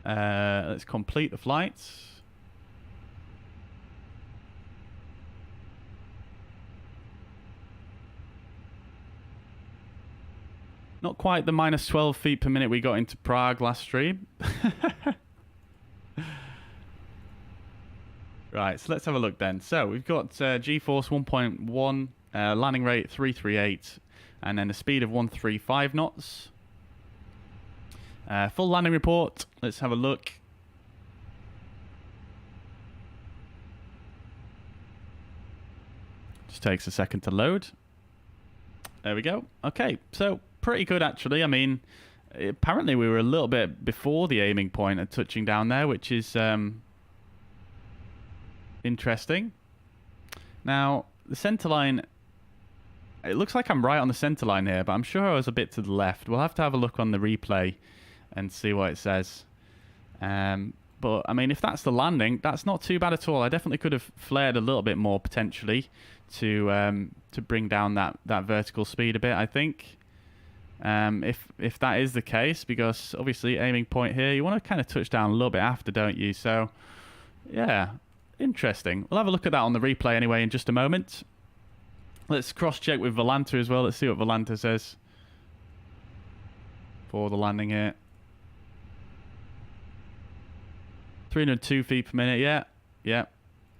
Let's complete the flights. Not quite the minus 12 feet per minute we got into Prague last stream. Right, so let's have a look then. So we've got G-force 1.1, landing rate 338, and then a speed of 135 knots. Full landing report. Let's have a look. Just takes a second to load. There we go. Okay, so pretty good actually. I mean, apparently we were a little bit before the aiming point and touching down there, which is interesting. Now, the center line, it looks like I'm right on the center line here, but I'm sure I was a bit to the left. We'll have to have a look on the replay and see what it says. But, I mean, if that's the landing, that's not too bad at all. I definitely could have flared a little bit more, potentially, to bring down that vertical speed a bit, I think. If that is the case, because, obviously, aiming point here, you want to kind of touch down a little bit after, don't you? So, yeah, interesting. We'll have a look at that on the replay anyway in just a moment. Let's cross-check with Volanta as well. Let's see what Volanta says for the landing here. 302 feet per minute, yeah,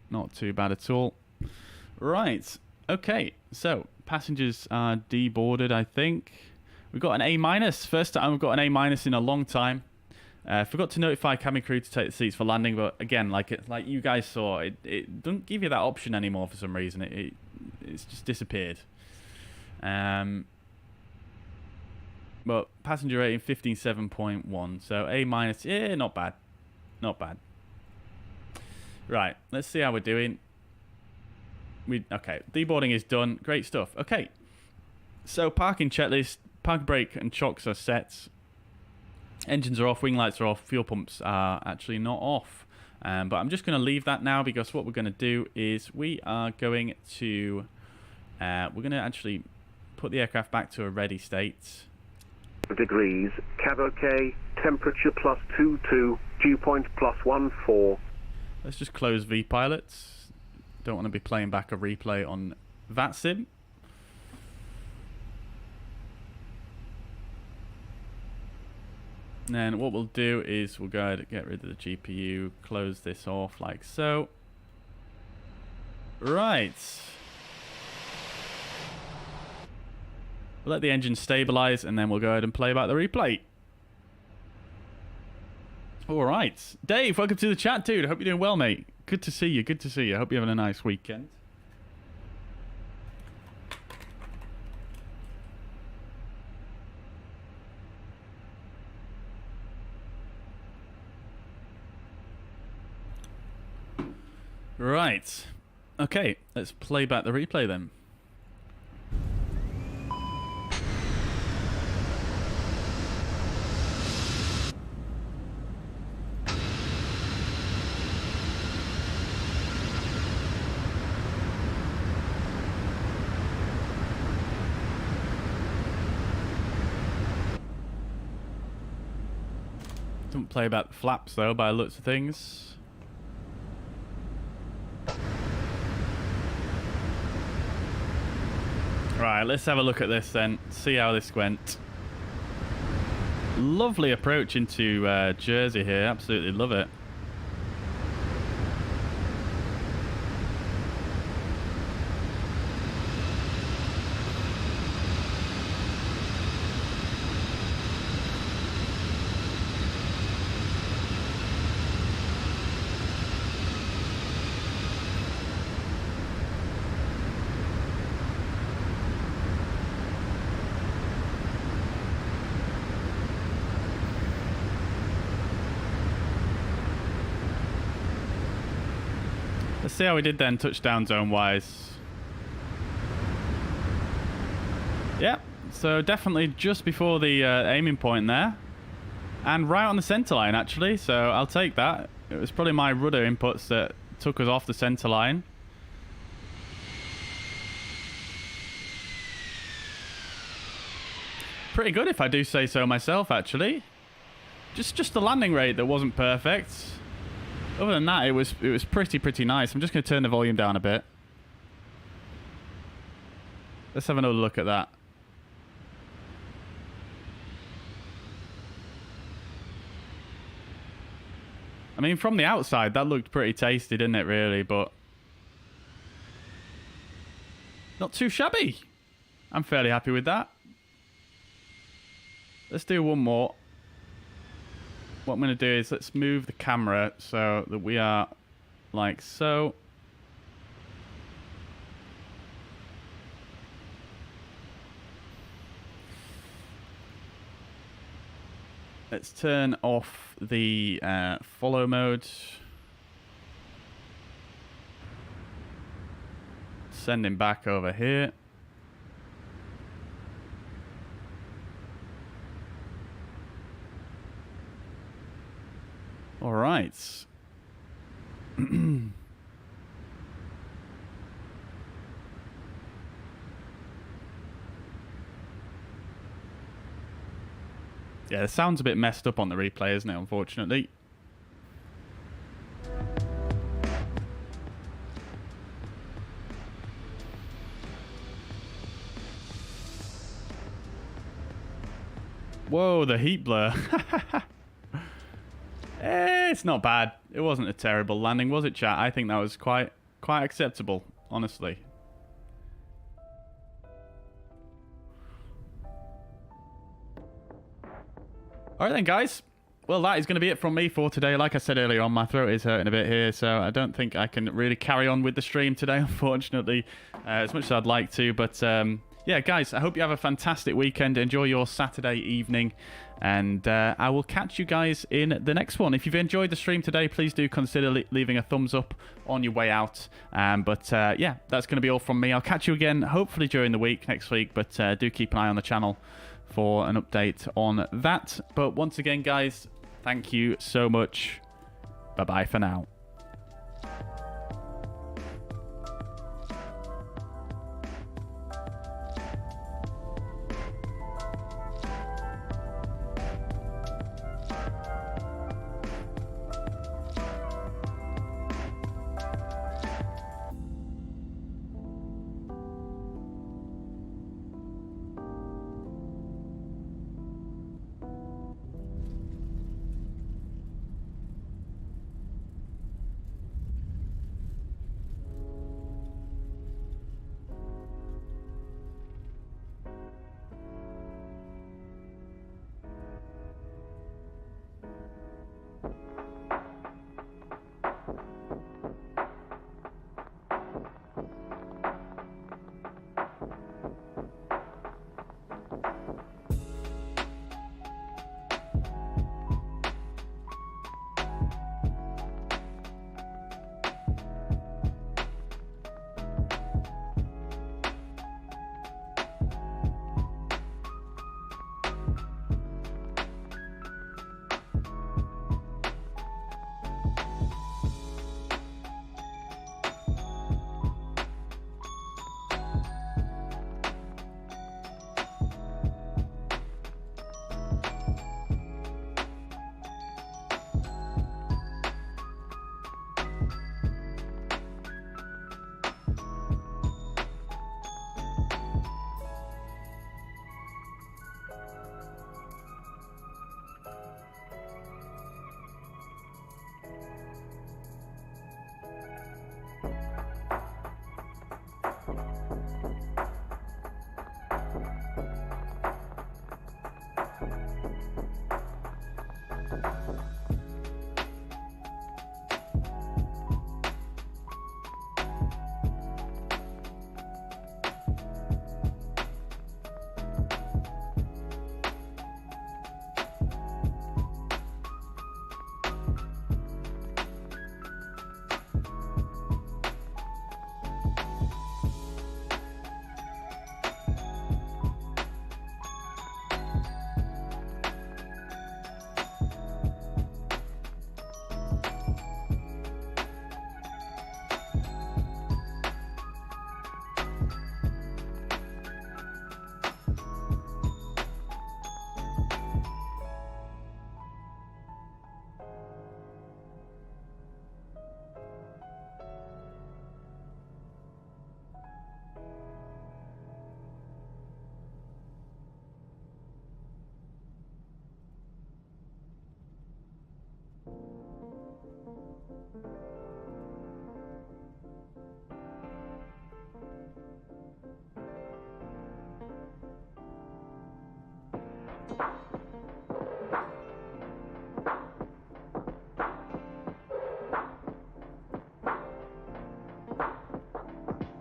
not too bad at all. Right, okay, so passengers are deboarded, I think. We've got an A-, first time we've got an A- in a long time. Forgot to notify cabin crew to take the seats for landing, but again, like you guys saw, it doesn't give you that option anymore for some reason. It's just disappeared. But passenger rating 15.7.1, so A minus. Yeah, not bad, not bad. Right, let's see how we're doing. Okay, deboarding is done. Great stuff. Okay, so parking checklist, park brake and chocks are set. Engines are off, wing lights are off, fuel pumps are actually not off. But I'm just going to leave that now because what we're going to do is we are going to actually put the aircraft back to a ready state.
Degrees, cab OK, temperature +22, dew point +14.
Let's just close VPilots. Don't want to be playing back a replay on VATSIM. And then what we'll do is we'll go ahead and get rid of the GPU, close this off like so. Right. We'll let the engine stabilize and then we'll go ahead and play back the replay. All right. Dave, welcome to the chat, dude. I hope you're doing well, mate. Good to see you. Good to see you. I hope you're having a nice weekend. Right. Okay, let's play back the replay then. Don't play about the flaps though, by the looks of things. Right, let's have a look at this then. See how this went. Lovely approach into Jersey here. Absolutely love it. Let's see how we did then, touchdown zone wise. Yep, so definitely just before the aiming point there. And right on the center line actually, so I'll take that. It was probably my rudder inputs that took us off the center line. Pretty good if I do say so myself actually. Just the landing rate that wasn't perfect. Other than that, it was pretty nice. I'm just going to turn the volume down a bit. Let's have another look at that. I mean, from the outside, that looked pretty tasty, didn't it, really? But not too shabby. I'm fairly happy with that. Let's do one more. What I'm going to do is let's move the camera so that we are like so. Let's turn off the follow mode. Send him back over here. All right. Yeah, the sound's a bit messed up on the replay, isn't it, unfortunately? Whoa, the heat blur. It's not bad. It wasn't a terrible landing, was it, chat? I think that was quite acceptable, honestly. All right then, guys. well, that is going to be it from me for today. Like I said earlier on, my throat is hurting a bit here, so I don't think I can really carry on with the stream today, unfortunately, as much as I'd like to. But yeah, guys, I hope you have a fantastic weekend. Enjoy your Saturday evening, and I will catch you guys in the next one. If you've enjoyed the stream today, please do consider leaving a thumbs up on your way out. But yeah, that's going to be all from me. I'll catch you again, hopefully during the week, next week, but do keep an eye on the channel for an update on that. But once again, guys, thank you so much. Bye-bye for now.